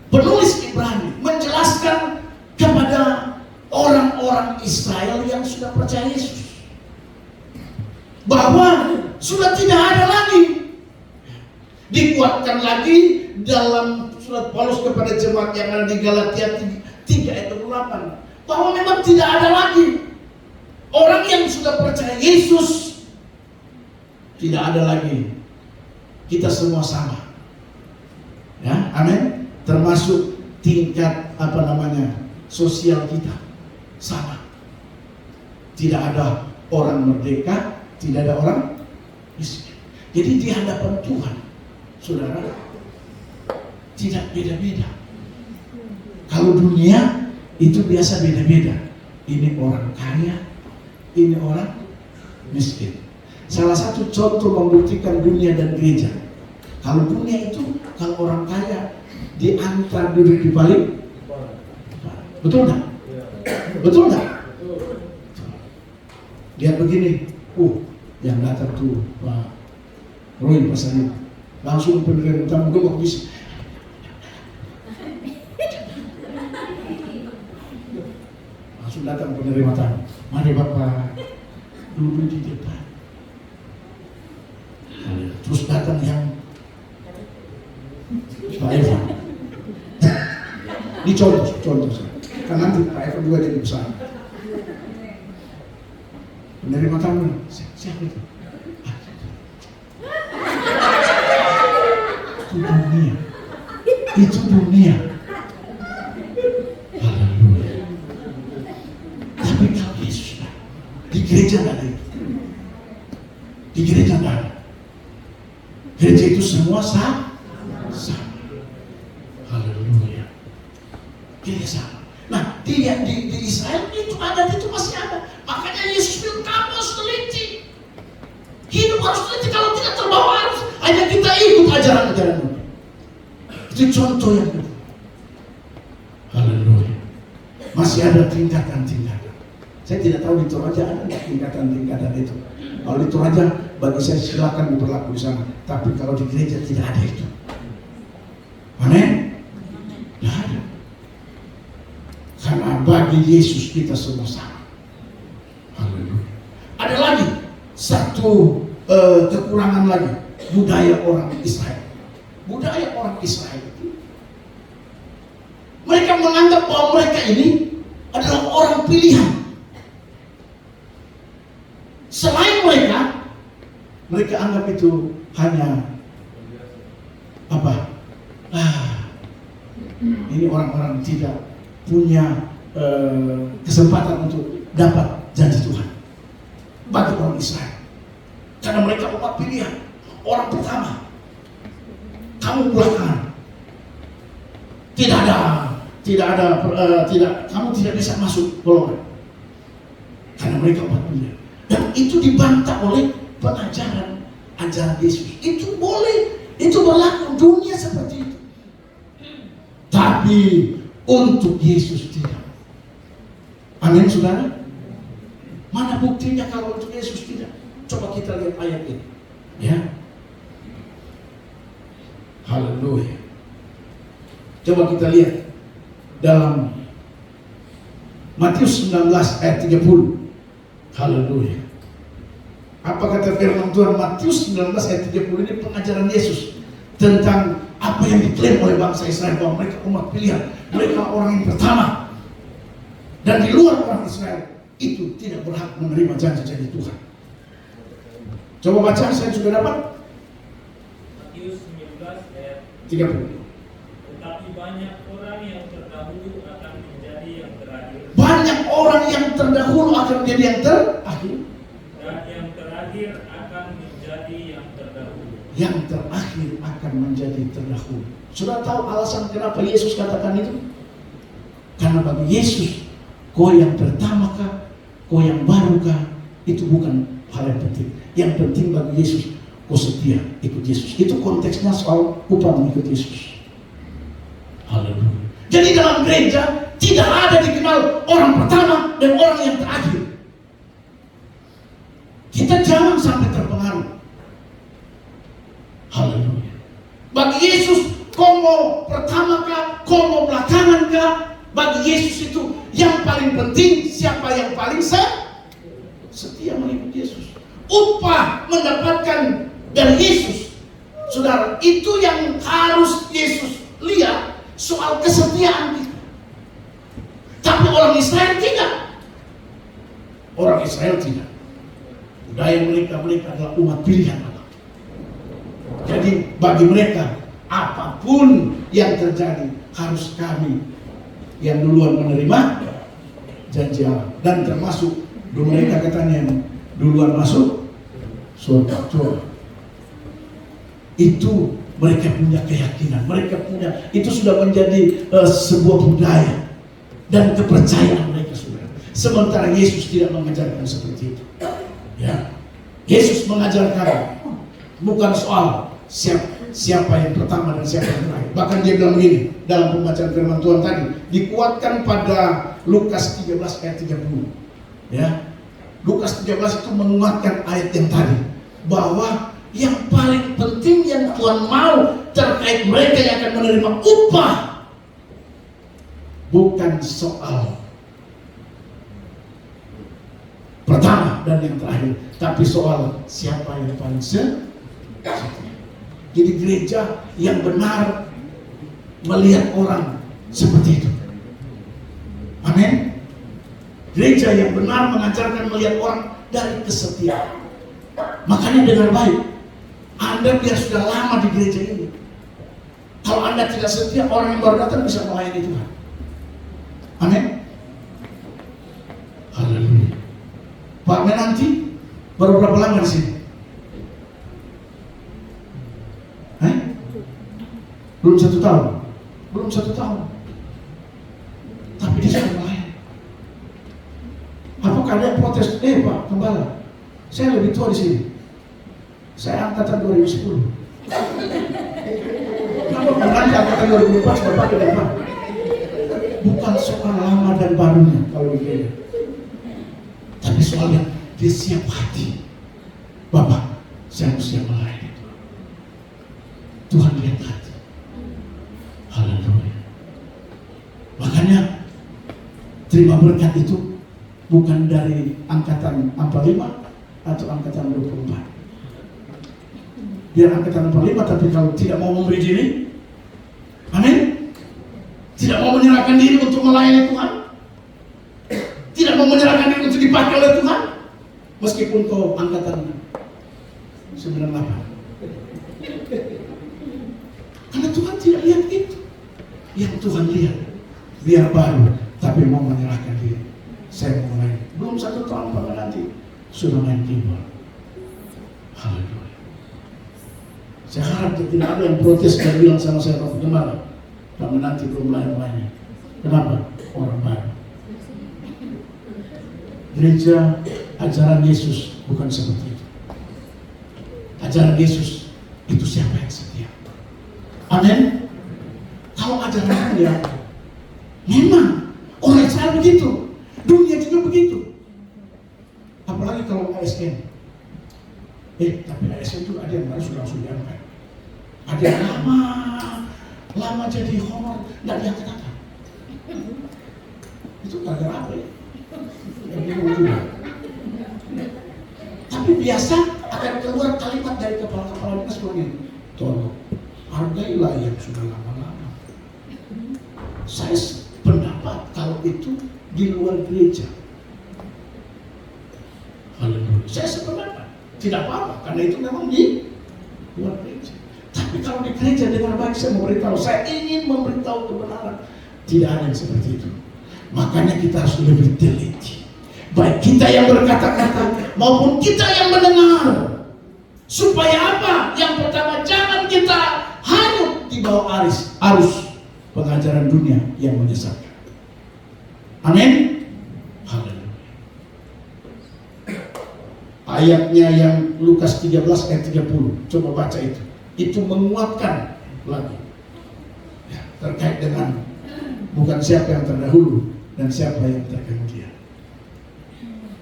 B: penulis Ibrani menjelaskan kepada orang-orang Israel yang sudah percaya Yesus bahwa sudah tidak ada lagi. Dikuatkan lagi dalam surat Paulus kepada jemaat yang ada di Galatia 3 ayat 28 bahwa memang tidak ada lagi orang yang sudah percaya Yesus. Tidak ada lagi. Kita semua sama, ya, amin. Termasuk tingkat sosial kita sama. Tidak ada orang merdeka, tidak ada orang miskin. Jadi di hadapan Tuhan, saudara, tidak beda-beda. Kalau dunia itu biasa beda-beda. Ini orang kaya, ini orang miskin. Salah satu contoh membuktikan dunia dan gereja. Kalau dunia itu, kalau orang kaya diantar duduk di paling, betul nggak? Betul nggak? Lihat begini, yang datang tuh Pak Roy Pasani, langsung penerima tamu gue bisa. Langsung datang penerima tamu. Mari Bapak duduk di depan. Terus datang yang Pak Evan. Ini contoh kan nanti Pak Evan juga jadi besar. Penerima tamu, siapa itu? Itu dunia. Haleluya. Tapi kalau Yesus di gereja nggak ada itu. Di gereja nggak ada. Gereja itu semua sama. Haleluya. Gereja sama. Nah, di Israel itu adat itu masih ada. Makanya Yesus bilang kamu harus teliti. Hidup harus teliti, kalau tidak terbawa arus. Hanya kita ikut ajaran-ajaran itu. Itu contoh yang kedua. Haleluya. Masih ada tingkatan-tingkatan. Saya tidak tahu di Toraja ada nggak tingkatan-tingkatan itu. Kalau di Toraja bagi saya silakan berlaku di sana. Tapi kalau di gereja tidak ada itu. Amin. Tidak ada. Karena bagi Yesus kita semua sama. Haleluya. Ada lagi satu kekurangan lagi, budaya orang Israel. Budaya orang Israel itu, mereka menganggap bahwa mereka ini adalah orang pilihan. Selain mereka anggap itu hanya apa? Ini orang-orang tidak punya kesempatan untuk dapat janji Tuhan. Bagi orang Israel, karena mereka umat pilihan, orang pertama. Kamu belakangan, kamu tidak bisa masuk golongan, karena mereka umat pilihan. Dan itu dibantah oleh pengajaran ajaran Yesus. Itu boleh, itu berlaku dunia seperti itu. Tapi untuk Yesus tidak. Amin, saudara. Mana buktinya kalau untuk Yesus tidak? Coba kita lihat ayat ini, ya. Haleluya. Coba kita lihat dalam Matius 19 ayat 30. Haleluya. Apa kata firman Tuhan? Matius 19 ayat 30 ini pengajaran Yesus tentang apa yang diklaim oleh bangsa Israel bahwa mereka umat pilihan, mereka orang yang pertama. Dan di luar orang Israel itu tidak berhak menerima janji-janji Tuhan. Coba baca, saya juga dapat.
E: Matius 19 ayat
B: 30.
E: Tetapi banyak orang yang terdahulu akan menjadi yang terakhir.
B: Banyak orang yang terdahulu akan menjadi yang terakhir.
E: Dan yang terakhir akan menjadi yang terdahulu.
B: Yang terakhir akan akan menjadi terdahulu. Sudah tahu alasan kenapa Yesus katakan itu? Karena bagi Yesus, kau yang pertamakah, kau yang barukah, itu bukan hal yang penting. Yang penting bagi Yesus, kau setia ikut Yesus. Itu konteksnya soal upah mengikut Yesus. Haleluya. Jadi dalam gereja tidak ada dikenal orang pertama dan orang yang terakhir. Kita jangan sampai terpengaruh. Haleluya. Bagi Yesus, kau mau pertama kah, kau mau belakangan kah? Bagi Yesus itu yang paling penting siapa yang paling setia mengikut Yesus. Upah mendapatkan dari Yesus, saudara, itu yang harus Yesus lihat soal kesetiaan kita. Tapi orang Israel tidak. Orang Israel tidak. Budaya mereka adalah umat pilihan Allah. Jadi bagi mereka apapun yang terjadi harus kami yang duluan menerima janji Allah. Dan termasuk dulu mereka katanya yang duluan masuk surga. Itu mereka punya keyakinan, mereka punya, itu sudah menjadi sebuah budaya dan kepercayaan mereka sudah. Sementara Yesus tidak mengajarkan seperti itu. Ya, Yesus mengajarkan bukan soal siapa yang pertama dan siapa yang terakhir. Bahkan dia bilang begini dalam pembacaan firman Tuhan tadi, dikuatkan pada Lukas 13 ayat 30. Ya, Lukas 13 itu menguatkan ayat yang tadi, bahwa yang paling penting yang Tuhan mau terkait mereka yang akan menerima upah bukan soal pertama dan yang terakhir, tapi soal siapa yang paling setia. Jadi gereja yang benar melihat orang seperti itu. Amin. Gereja yang benar mengajarkan melihat orang dari kesetiaan. Makanya dengar baik, Anda biar sudah lama di gereja ini, kalau Anda tidak setia, orang yang baru datang bisa melayani Tuhan. Amin. Haleluya. Pak Menanti baru berapa lama di sini? Belum 1 tahun. Belum 1 tahun. Tapi dia sudah melayani. Apakah ada yang protes? Pak Gembala, saya lebih tua di sini. Saya angkatan 2010. Kenapa menanti angkatan 2004 Bapak ke depan? Bukan soal lama dan barunya kalau begini, tapi soalnya dia siap hati. Bapak, saya harus siap melayani Tuhan. Tuhan lihat hati. Haleluya. Makanya terima berkat itu bukan dari angkatan 45 atau angkatan 24. Biar angkatan 45, tapi kalau tidak mau memberi diri, amin, tidak mau menyerahkan diri untuk melayani Tuhan, tidak mau menyerahkan diri untuk dipakai oleh Tuhan, meskipun kau angkatan 98. Karena Tuhan tidak lihat itu. Yang Tuhan lihat, biar baru tapi mau menyerahkan diri. Saya mau melayani. Belum 1 tahun Pak nanti sudah main timbal. Haleluya. Saya harap tidak ada yang protes dan bilang sama saya, Pak Gembala, Pak nanti belum melayani. Kenapa? Orang baru. Gereja ajaran Yesus bukan seperti itu. Ajaran Yesus itu siapa yang setia. Amin. Kalau ajarannya memang orang Israel begitu, dunia juga begitu. Apalagi kalau ASN. Tapi ASN itu ada yang baru sudah langsung diangkat. Ada yang lama jadi honor, nggak diangkat-angkat. Itu gara-gara apa ya? Tapi biasa akan keluar kalimat dari kepala-kepala dinas begini, tolong hargailah yang sudah lama-lama. Saya pendapat kalau itu di luar gereja. Haleluya. Saya sependapat, tidak apa-apa, karena itu memang di luar gereja. Tapi kalau di gereja dengan baik, saya memberitahu, saya ingin memberitahu kebenaran. Tidak ada yang seperti itu. Makanya kita harus lebih teliti. Baik kita yang berkata-kata maupun kita yang mendengar. Supaya apa? Yang pertama, jangan kita bawah arus pengajaran dunia yang menyesatkan. Amin. Haleluya. Ayatnya yang Lukas 13 ayat 30, coba baca itu. Itu menguatkan lagi ya, terkait dengan bukan siapa yang terdahulu dan siapa yang terkemudian.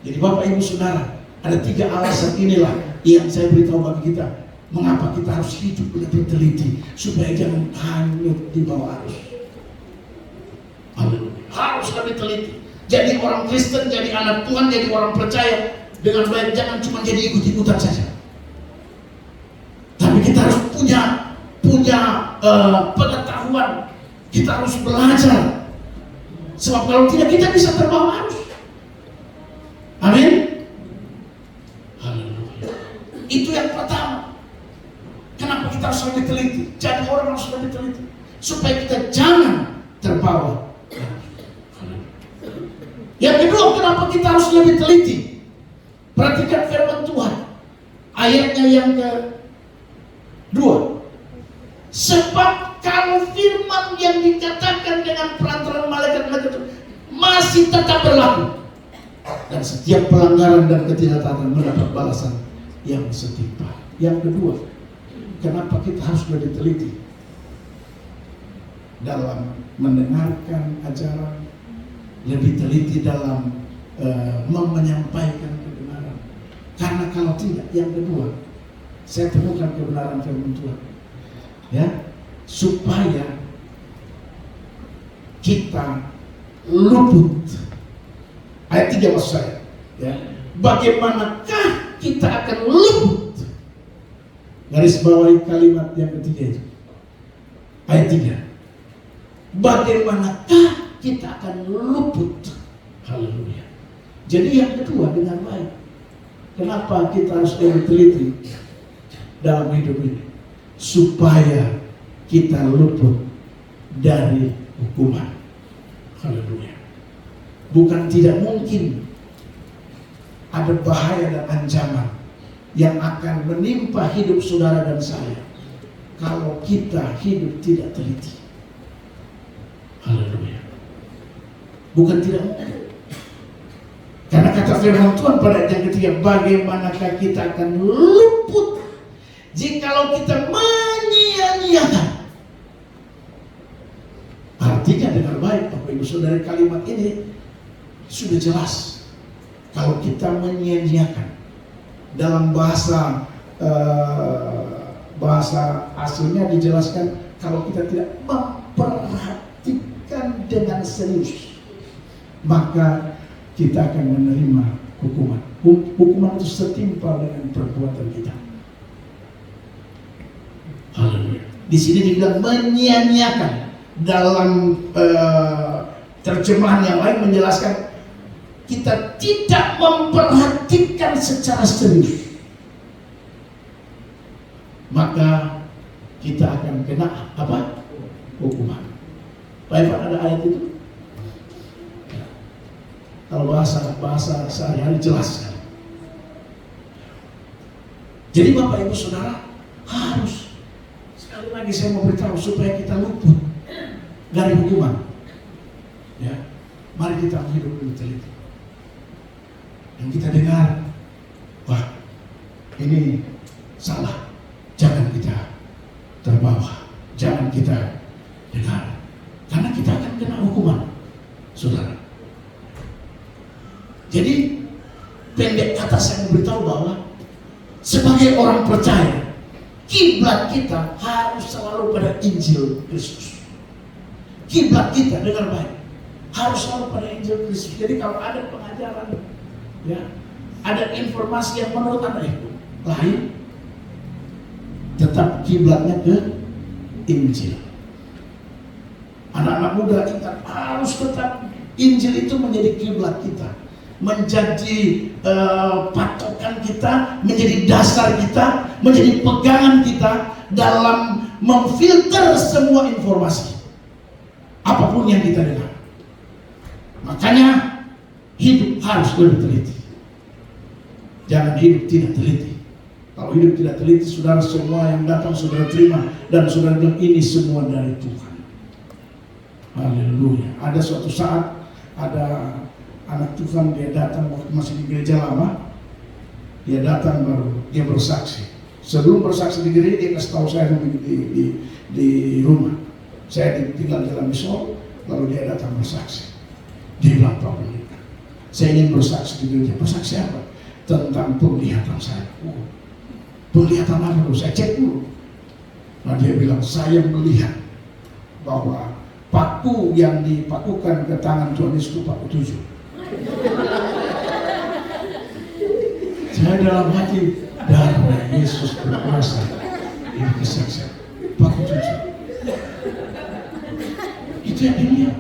B: Jadi Bapak Ibu Saudara, ada 3 alasan inilah yang saya beritahu bagi kita, mengapa kita harus hidup lebih teliti supaya jangan hanyut di bawah arus. Haleluya. Harus lebih teliti. Jadi orang Kristen, jadi anak Tuhan, jadi orang percaya dengan baik, jangan cuma jadi ikut-ikutan saja. Tapi kita harus punya pengetahuan. Kita harus belajar. Sebab kalau tidak kita bisa terbawa arus. Amin. Haleluya. Itu yang pertama. Kenapa kita harus lebih teliti? Jadi orang harus lebih teliti supaya kita jangan terbawa. Yang kedua, kenapa kita harus lebih teliti? Perhatikan firman Tuhan. Ayatnya yang kedua. Sebab kalau firman yang dikatakan dengan perantaraan malaikat-malaikat itu masih tetap berlaku, dan setiap pelanggaran dan ketidaktaatan mendapat balasan yang setimpal. Yang kedua, kenapa kita harus lebih teliti dalam mendengarkan ajaran, lebih teliti dalam menyampaikan kebenaran. Karena kalau tidak, yang kedua, saya temukan kebenaran firman Tuhan, ya, supaya kita luput. Ayat 3 maksud saya, ya. Bagaimanakah kita akan luput? Garis bawahi kalimat yang ketiga itu. Ayat 3. Bagaimanakah kita akan luput? Haleluya. Jadi yang kedua, dengan baik. Kenapa kita harus lebih teliti dalam hidup ini? Supaya kita luput dari hukuman. Haleluya. Bukan tidak mungkin ada bahaya dan ancaman yang akan menimpa hidup saudara dan saya kalau kita hidup tidak teliti. Haleluya. Bukan tidak mungkin. Karena kata firman Tuhan pada ayat yang ketiga, bagaimanakah kita akan luput jikalau kita menyia-nyiakan. Artinya dengar baik Bapak Ibu Saudara, kalimat ini sudah jelas. Kalau kita menyia-nyiakan, dalam bahasa aslinya dijelaskan, kalau kita tidak memperhatikan dengan serius, maka kita akan menerima hukuman. Hukuman itu setimpal dengan perbuatan kita. Haleluya. Di sini dibilang menyia-nyiakan. Dalam terjemahan yang lain menjelaskan kita tidak memperhatikan secara serius, maka kita akan kena apa? Hukuman. Pak Ivan, ada ayat itu? Kalau bahasa sehari-hari jelas sekali. Jadi Bapak Ibu Saudara, harus, sekali lagi saya mau beritahu supaya kita luput dari hukuman. Ya, mari kita hidup lebih teliti. Yang kita dengar, wah, ini salah, jangan kita terbawa, jangan kita dengar, karena kita akan kena hukuman, saudara. Jadi pendek kata saya memberitahu bahwa sebagai orang percaya, kiblat kita harus selalu pada Injil Kristus. Kiblat kita, dengar baik, harus selalu pada Injil Kristus. Jadi kalau ada pengajaran, ya, ada informasi yang menurut Anda itu lain, tetap kiblatnya ke Injil. Anak-anak muda ingat, harus tetap Injil itu menjadi kiblat kita, menjadi patokan kita, menjadi dasar kita, menjadi pegangan kita dalam memfilter semua informasi, apapun yang kita dengar. Makanya hidup harus lebih teliti. Jangan hidup tidak teliti. Kalau hidup tidak teliti, saudara, semua yang datang saudara terima, dan saudara bilang ini semua dari Tuhan. Haleluya. Ada suatu saat ada anak Tuhan, dia datang waktu masih di gereja lama. Dia datang baru dia bersaksi. Sebelum bersaksi di gereja, dia kasih tahu saya di rumah. Saya tinggal di dalam misol, lalu dia datang bersaksi. Dia bilang, Pak Pendeta, saya ingin bersaksi di gereja. Bersaksi apa? Tentang penglihatan saya. Oh, penglihatan apa dulu? Saya cek dulu. Nah, dia bilang, saya melihat bahwa paku yang dipakukan ke tangan Tuhan Yesus itu paku 7. Saya dalam hati, darah Yesus berkuasa. Ini kesaksian paku 7. Itu yang dilihat.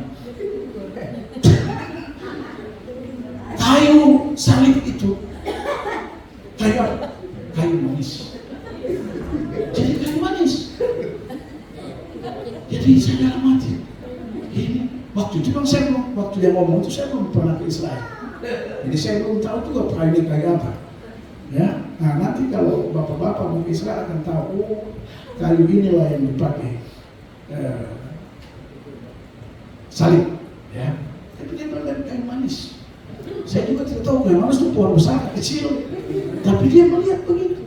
B: Kayu salib itu kayu manis. Jadi kayu manis. Jadi saya dalam hati, ini waktu itu kan saya belum, waktu dia ngomong itu saya belum pernah ke Israel. Jadi saya belum tahu juga kayu apa. Ya, nah nanti kalau bapak-bapak mau ke Israel akan tahu, oh, kayu inilah yang dipakai salib. Ya, tapi dia bilang kayu manis. Saya juga tidak tahu kayu manis itu pohon besar, kecil, tapi dia melihat begitu.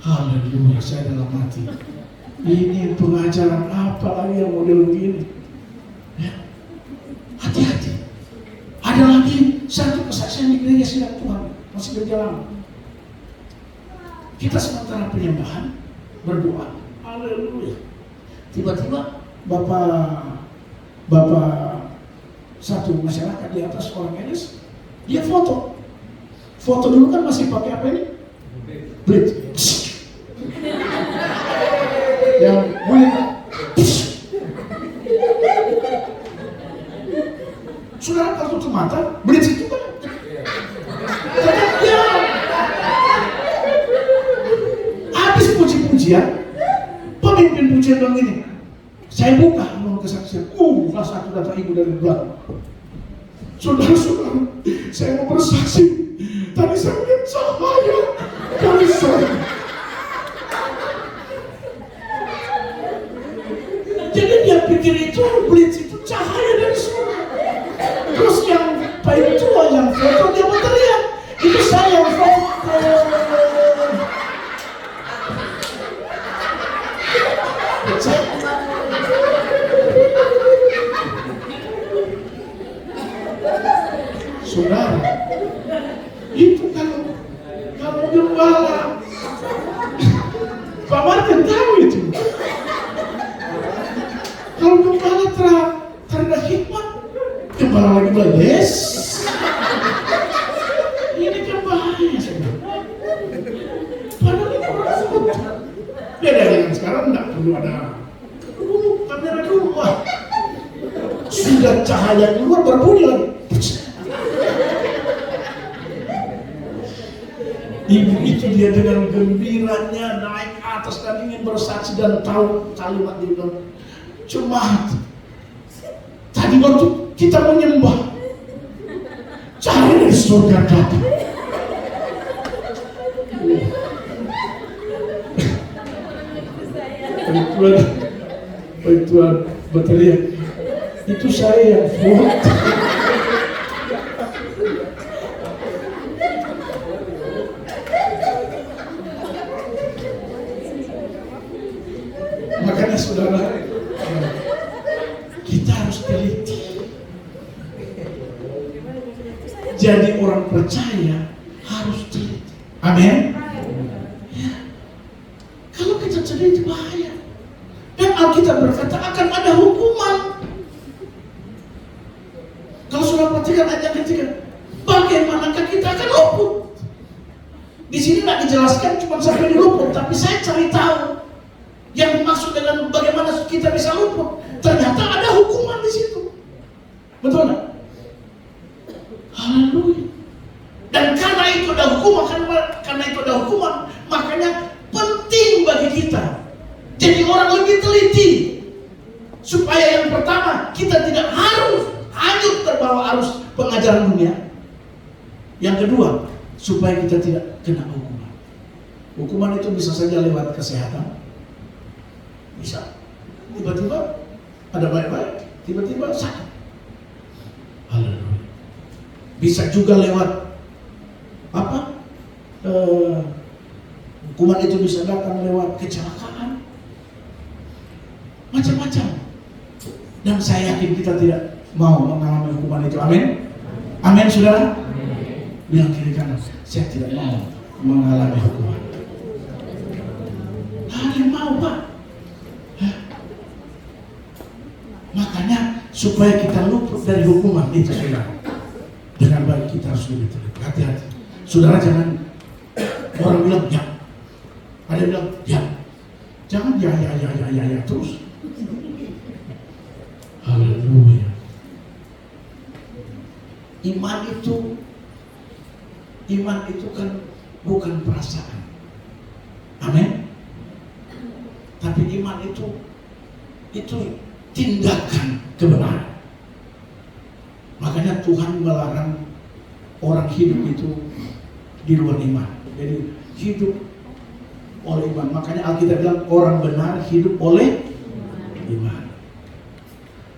B: Haleluya, saya dalam hati, ini pengajaran apa lagi yang model begini? Ya. Hati-hati. Ada lagi satu kesaksian di gereja sidang Tuhan, masih berjalan. Kita sementara penyembahan, berdoa, haleluya. Tiba-tiba Bapak satu masyarakat di atas orang Elis, dia foto dulu kan masih pakai apa ini? Blitz. Yang bunyi saudara kalau tutup mata, blitz itu kan ya. Habis puji-pujian, pemimpin pujian bilang gini, saya buka mau kesaksian, kelas satu datang ibu dari belakang. Saudara-saudara, saya mau bersaksi. Tadi saya melihat cahaya dari saya. Jadi dia pikir itu blitz itu cahaya dari surga. Terus yang baik tua yang foto dia berteriak, itu saya yang foto. Saudara, itu kalau gembala, Pak Martin tahu itu. Kalau gembala terhadap hikmat, gembala lagi bilang, yes. Ini kan bahaya, saudara. Padahal itu orang sebut. Beda dengan sekarang, tidak perlu ada kamera dulu, Pak. Sudah cahaya keluar berbunyi lagi. Ibu itu dia dengan gembiranya naik ke atas dan ingin bersaksi dan tahu kalimat dia bilang, cuma tadi waktu kita menyembah cahaya dari surga datang. Tuhan berteriak, itu saya yang foto. Makanya saudara, kita harus teliti. Jadi orang percaya harus teliti. Amin. Ya. Kalau kita teliti bahaya. Dan Alkitab berkata akan ada hukuman. Kalau sudah perhatikan ayat yang ketiga, bagaimanakah kita akan luput? Di sini tidak dijelaskan cuma sampai di luput, tapi saya cari tahu yang dimaksud dengan bagaimana kita bisa luput. Ternyata ada hukuman di situ. Betul nggak? Haleluya. Dan karena itu ada hukuman, makanya penting bagi kita jadi orang lebih teliti. Supaya yang pertama, kita tidak harus hanyut terbawa arus pengajaran dunia. Yang kedua, supaya kita tidak kena hukuman. Hukuman itu bisa saja lewat kesehatan. Bisa. Tiba-tiba ada baik-baik, tiba-tiba sakit. Haleluya. Bisa juga lewat apa? Hukuman itu bisa datang lewat kecelakaan. Macam-macam. Dan saya yakin kita tidak mau mengalami hukuman itu. Amin. Amin, saudara. Bilang kiri kanan, saya tidak mau mengalami hukuman. Ada yang mau, Pak. Makanya supaya kita luput dari hukuman itu, saudara, dengan baik kita harus lebih teliti. Hati-hati. Saudara jangan orang bilang ya, ada yang bilang ya, jangan ya terus. Haleluya. Iman itu kan bukan perasaan. Amin. Tapi iman itu tindakan kebenaran. Makanya Tuhan melarang orang hidup itu di luar iman. Jadi hidup oleh iman. Makanya Alkitab bilang orang benar hidup oleh iman.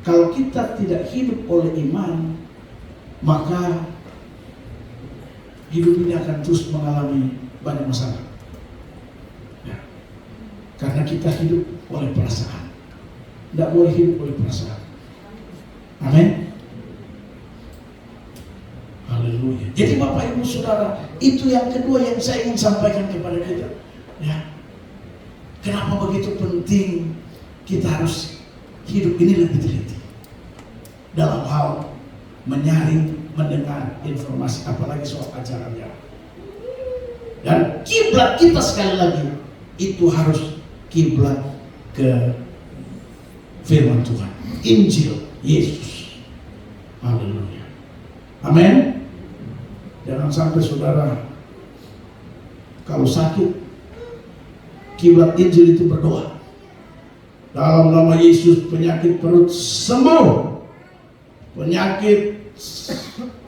B: Kalau kita tidak hidup oleh iman, maka hidup ini akan terus mengalami banyak masalah. Ya. Karena kita hidup oleh perasaan. Tidak boleh hidup oleh perasaan. Amin. Haleluya. Jadi Bapak Ibu Saudara, itu yang kedua yang saya ingin sampaikan kepada kita. Ya. Kenapa begitu penting kita harus hidup ini lebih teliti dalam hal menyaring, mendengar informasi, apalagi soal ajarannya. Dan kiblat kita sekali lagi itu harus kiblat ke firman Tuhan, Injil Yesus. Haleluya. Amin. Jangan sampai saudara kalau sakit, kiblat Injil itu berdoa. Dalam nama Yesus penyakit perut sembuh. Penyakit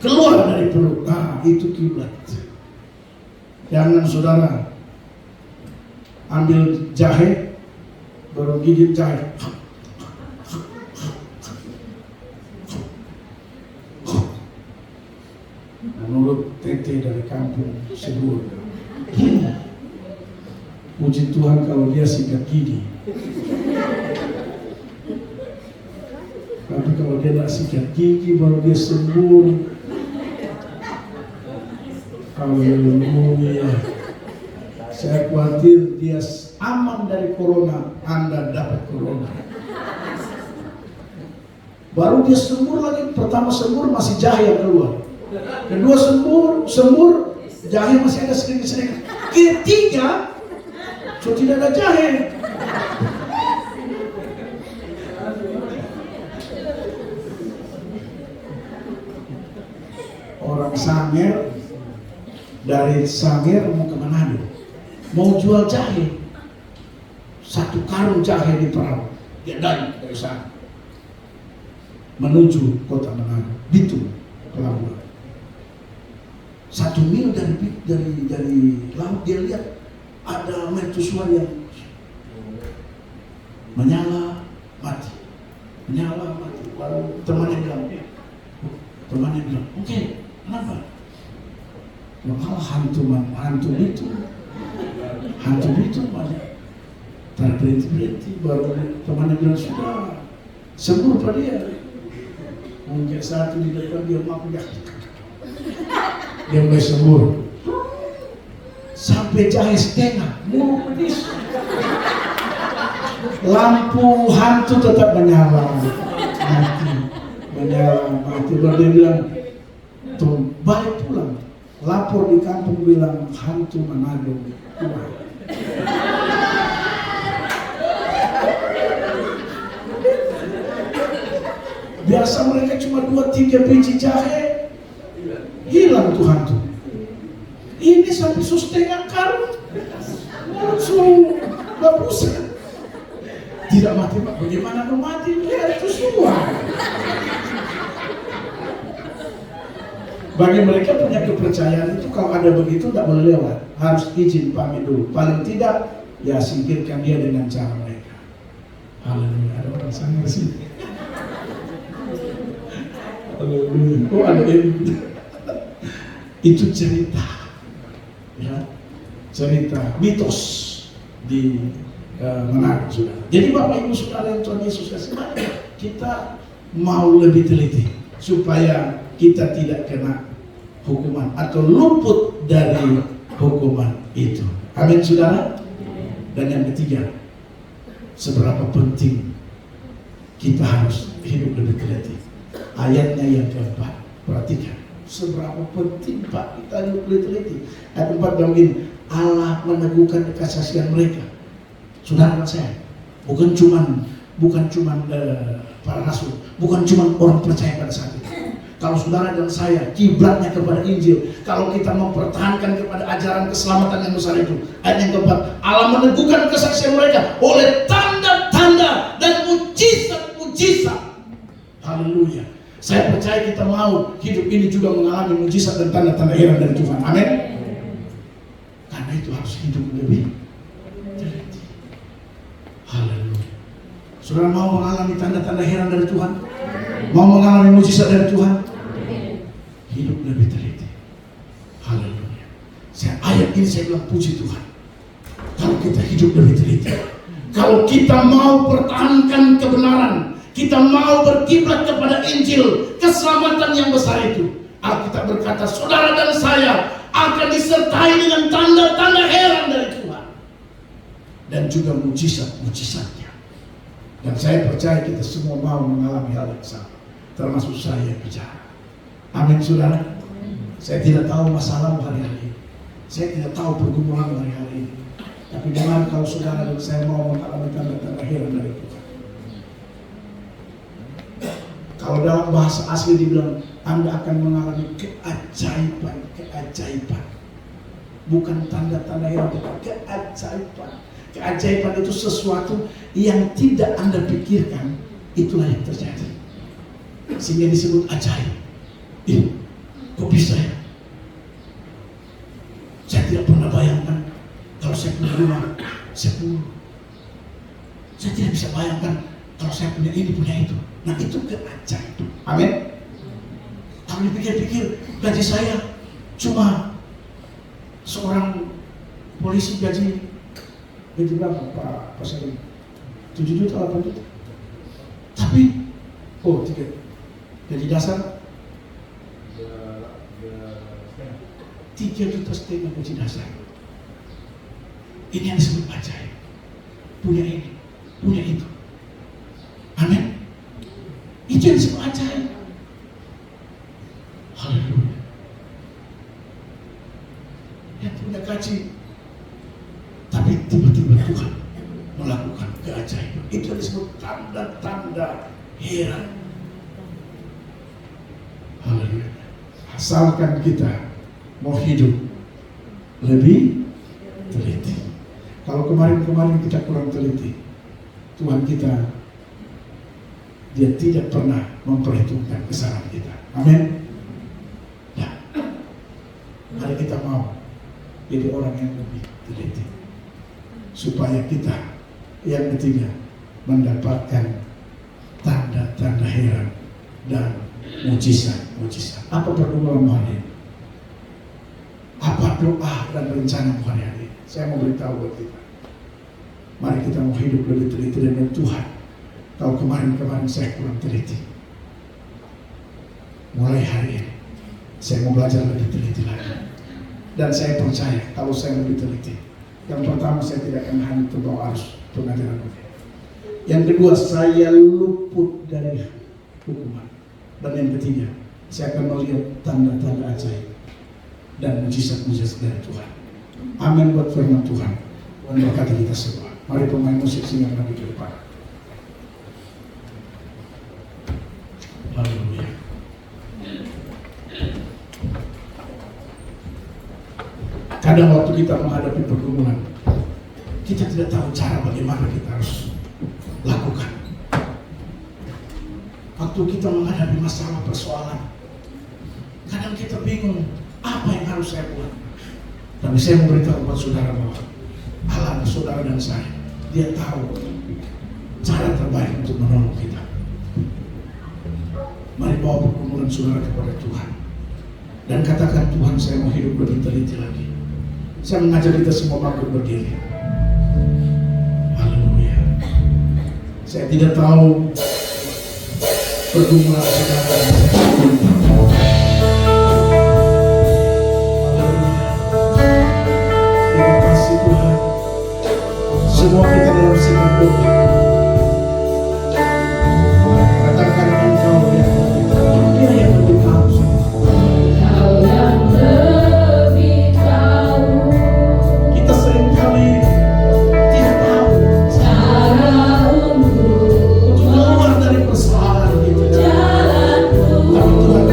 B: keluar dari perut. Nah, itu kiblat. Jangan saudara ambil jahe, baru gigit jahe. Menurut tete dari kampung Sebul, puji Tuhan kalau dia sikat gigi. Tapi kalau dia tidak sikat gigi baru dia sembuh. Haleluya. Saya khawatir dia aman dari corona, Anda dapat corona. Baru dia sembuh lagi, pertama sembuh masih jahe yang keluar. Kedua sembuh jahe masih ada sedikit-sedikit. Ketiga, so tidak ada jahe. Orang Sangir, dari Sangir mau ke Manado, mau jual jahe, 1 karung jahe di perahu, dia dari sana menuju kota Manado, Bitung, pelabuhan. 1 mil dari laut dia lihat ada mercusuar yang menyala mati. Lalu temannya bilang, oke, kenapa? Malah hantu itu banyak. Tak berhenti, baru temannya bilang sudah sembuh pada dia. Mungkin satu di depan dia mampu dia mulai sembuh. Sampai jahe setengah, mau pedis. Lampu hantu tetap menyala, mati. Baru dia bilang, tuh balik pulang. Lapor di kampung bilang hantu Manado. Biasa mereka cuma 2-3 biji jahe, hilang tuh hantu. Ini sampai 1,5 karung, langsung babusan. Tidak mati Pak, bagaimana mau mati? Lihat itu semua. Bagi mereka punya kepercayaan itu kalau ada begitu tidak boleh lewat, harus izin pamit dulu. Paling tidak ya singkirkan dia dengan cara mereka. Haleluya. Ada orang sana sih. Haleluya. Oh ada yang itu cerita, ya cerita mitos di Manado, saudara. Jadi Bapak Ibu Saudara yang Tuhan Yesus kasih, kita mau lebih teliti supaya kita tidak kena hukuman atau luput dari hukuman itu. Amin saudara. Dan yang ketiga, seberapa penting kita harus hidup lebih teliti. Ayatnya yang keempat, perhatikan seberapa penting Pak kita hidup lebih teliti. Ayat 4 bilang begini, Allah meneguhkan kesaksian mereka. Saudara saya, bukan cuman para rasul, bukan cuman orang percaya pada saat itu. Kalau saudara dan saya kiblatnya kepada Injil, kalau kita mempertahankan kepada ajaran keselamatan yang besar itu, ayat yang keempat, Allah meneguhkan kesaksian mereka oleh tanda-tanda dan mujizat-mujizat. Haleluya. Saya percaya kita mau hidup ini juga mengalami mujizat dan tanda-tanda heran dari Tuhan. Amin. Karena itu harus hidup lebih teliti. Haleluya. Saudara mau mengalami tanda-tanda heran dari Tuhan? Mau mengalami mujizat dari Tuhan? Hidup lebih teliti. Haleluya. Ayat ini saya bilang puji Tuhan. Kalau kita hidup lebih teliti, kalau kita mau pertahankan kebenaran, kita mau berkiblat kepada Injil, keselamatan yang besar itu, Alkitab berkata, saudara dan saya akan disertai dengan tanda-tanda heran dari Tuhan dan juga mujizat-mujizatnya. Dan saya percaya kita semua mau mengalami hal yang sama, termasuk saya yang bicara. Amin saudara. Saya tidak tahu masalah hari-hari ini, saya tidak tahu pergumulan hari-hari ini, tapi dengan kalau saudara dan saya mau mengalami tanda-tanda heran dari Tuhan. Kalau dalam bahasa asli dibilang, Anda akan mengalami keajaiban. Bukan tanda-tanda heran, tapi keajaiban. Keajaiban itu sesuatu yang tidak Anda pikirkan, itulah yang terjadi. Sehingga disebut ajaib. Kok bisa ya? Saya tidak pernah bayangkan kalau saya punya rumah, saya tidak bisa bayangkan kalau saya punya ini, punya itu. Nah itu keajaiban. Amin. Kalau dipikir-pikir, gaji saya cuma seorang polisi gaji berapa Pak Pasal? 7 juta, 8 juta. Tapi, tiket gaji dasar 3,5 juta gaji dasar. Ini yang disebut ajaib. Punya ini, punya itu. Amin. Itu yang disebut ajaib. Haleluya. Yang punya gaji, tapi tiba-tiba Tuhan melakukan keajaiban. Itu yang disebut tanda-tanda heran. Haleluya. Asalkan kita mau hidup lebih teliti. Kalau kemarin-kemarin kita kurang teliti, Tuhan kita, Dia tidak pernah memperhitungkan kesalahan kita. Amin. Nah, mari kita mau jadi orang yang lebih teliti, supaya kita yang ketiga mendapatkan tanda-tanda heran dan mujizat-mujizat. Apa pergumulan hari ini? Apa doa dan rencana hari ini? Saya mau beritahu buat kita, mari kita mau hidup lebih teliti dengan Tuhan. Kalau kemarin-kemarin saya kurang teliti, mulai hari ini saya mau belajar lebih teliti lagi. Dan saya percaya kalau saya lebih teliti, yang pertama saya tidak akan hanya terbawa arus pengajaran Tuhan. Yang kedua, saya luput dari hukuman. Dan yang ketiga, saya akan melihat tanda-tanda ajaib dan mujizat-mujizat dari Tuhan. Amin buat firman Tuhan. Tuhan berkati kita semua. Mari pemain musik singkat lagi ke depan. Haleluya. Kadang waktu kita menghadapi pergumulan, kita tidak tahu cara bagaimana kita harus lakukan. Waktu kita menghadapi masalah persoalan, kadang Kadang kita bingung, apa yang harus saya buat? Tapi saya memberitahu kepada saudara bahwa Allah, saudara dan saya, Dia tahu cara terbaik untuk menolong kita. Mari bawa pergumulan saudara kepada Tuhan dan katakan, Tuhan, saya mau hidup lebih teliti lagi. Saya mengajak kita semua bangkit berdiri. Haleluya. Saya tidak tahu pergumulan saudara. Terima kasih Tuhan. Semua kita dalam sikap doa. Katakan Engkau yang lebih tahu. Dia yang lebih tahu.
D: Kau yang lebih tahu
B: Kita seringkali tidak tahu
D: cara untuk
B: keluar dari persoalan itu.
D: jalanku.
B: Tapi Tuhan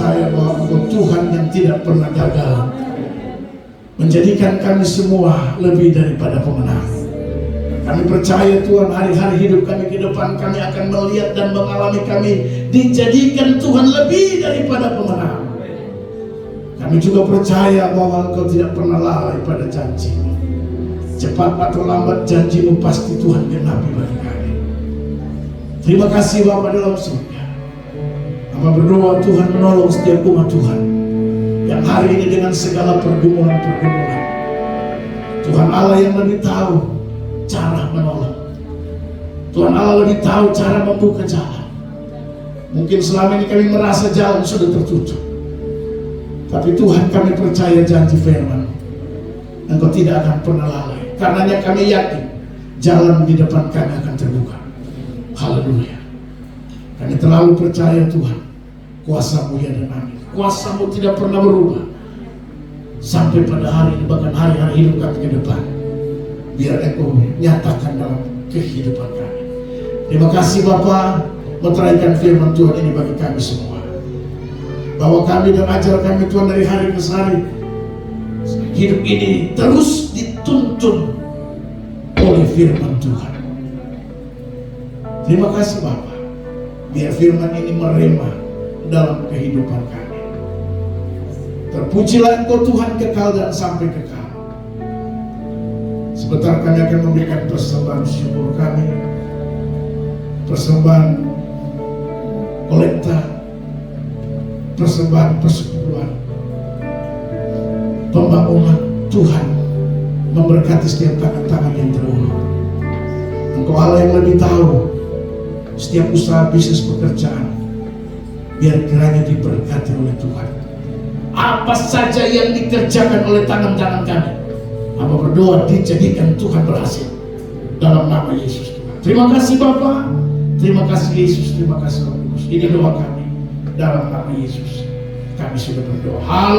B: percaya bahwa Engkau Tuhan yang tidak pernah gagal, menjadikan kami semua lebih daripada pemenang. Kami percaya Tuhan, hari-hari hidup kami ke depan kami akan melihat dan mengalami kami dijadikan Tuhan lebih daripada pemenang. Kami juga percaya bahwa Engkau tidak pernah lalai pada janji-Mu. Cepat atau lambat janji-Mu pasti Tuhan genapi bagi kami. Terima kasih Bapa dalam surga. Hamba berdoa Tuhan menolong setiap umat Tuhan yang hari ini dengan segala pergumulan-pergumulan. Tuhan Allah yang lebih tahu cara menolong. Tuhan Allah lebih tahu cara membuka jalan. Mungkin selama ini kami merasa jalan sudah tertutup, tapi Tuhan kami percaya janji firman Engkau tidak akan pernah lalai. Karenanya kami yakin jalan di depan kami akan terbuka. Haleluya. Kami terlalu percaya Tuhan, kuasa-Mu ya dan amin. Kuasa-Mu tidak pernah berubah sampai pada hari ini, bahkan hari-hari hidup kami ke depan. Biar Engkau nyatakan dalam kehidupan kami. Terima kasih Bapa, meteraikan firman Tuhan ini bagi kami semua, bahwa kami dan ajar kami Tuhan dari hari ke hari, hidup ini terus dituntun oleh firman Tuhan. Terima kasih Bapa, biar firman ini merema dalam kehidupan kami. Terpujilah Engkau Tuhan kekal dan sampai kekal. Sebentar kami akan memberikan persembahan syukur kami, persembahan kolekta, persembahan persekutuan, pembangunan. Tuhan memberkati setiap tangan-tangan yang terulur. Engkau Allah yang lebih tahu setiap usaha bisnis pekerjaan, biar kiranya diberkati oleh Tuhan. Apa saja yang dikerjakan oleh tangan-tangan kami, hamba berdoa dijadikan Tuhan berhasil dalam nama Yesus Tuhan. Terima kasih Bapa, terima kasih Yesus, terima kasih Roh Kudus. Ini doa kami dalam nama Yesus. Kami sudah berdoa.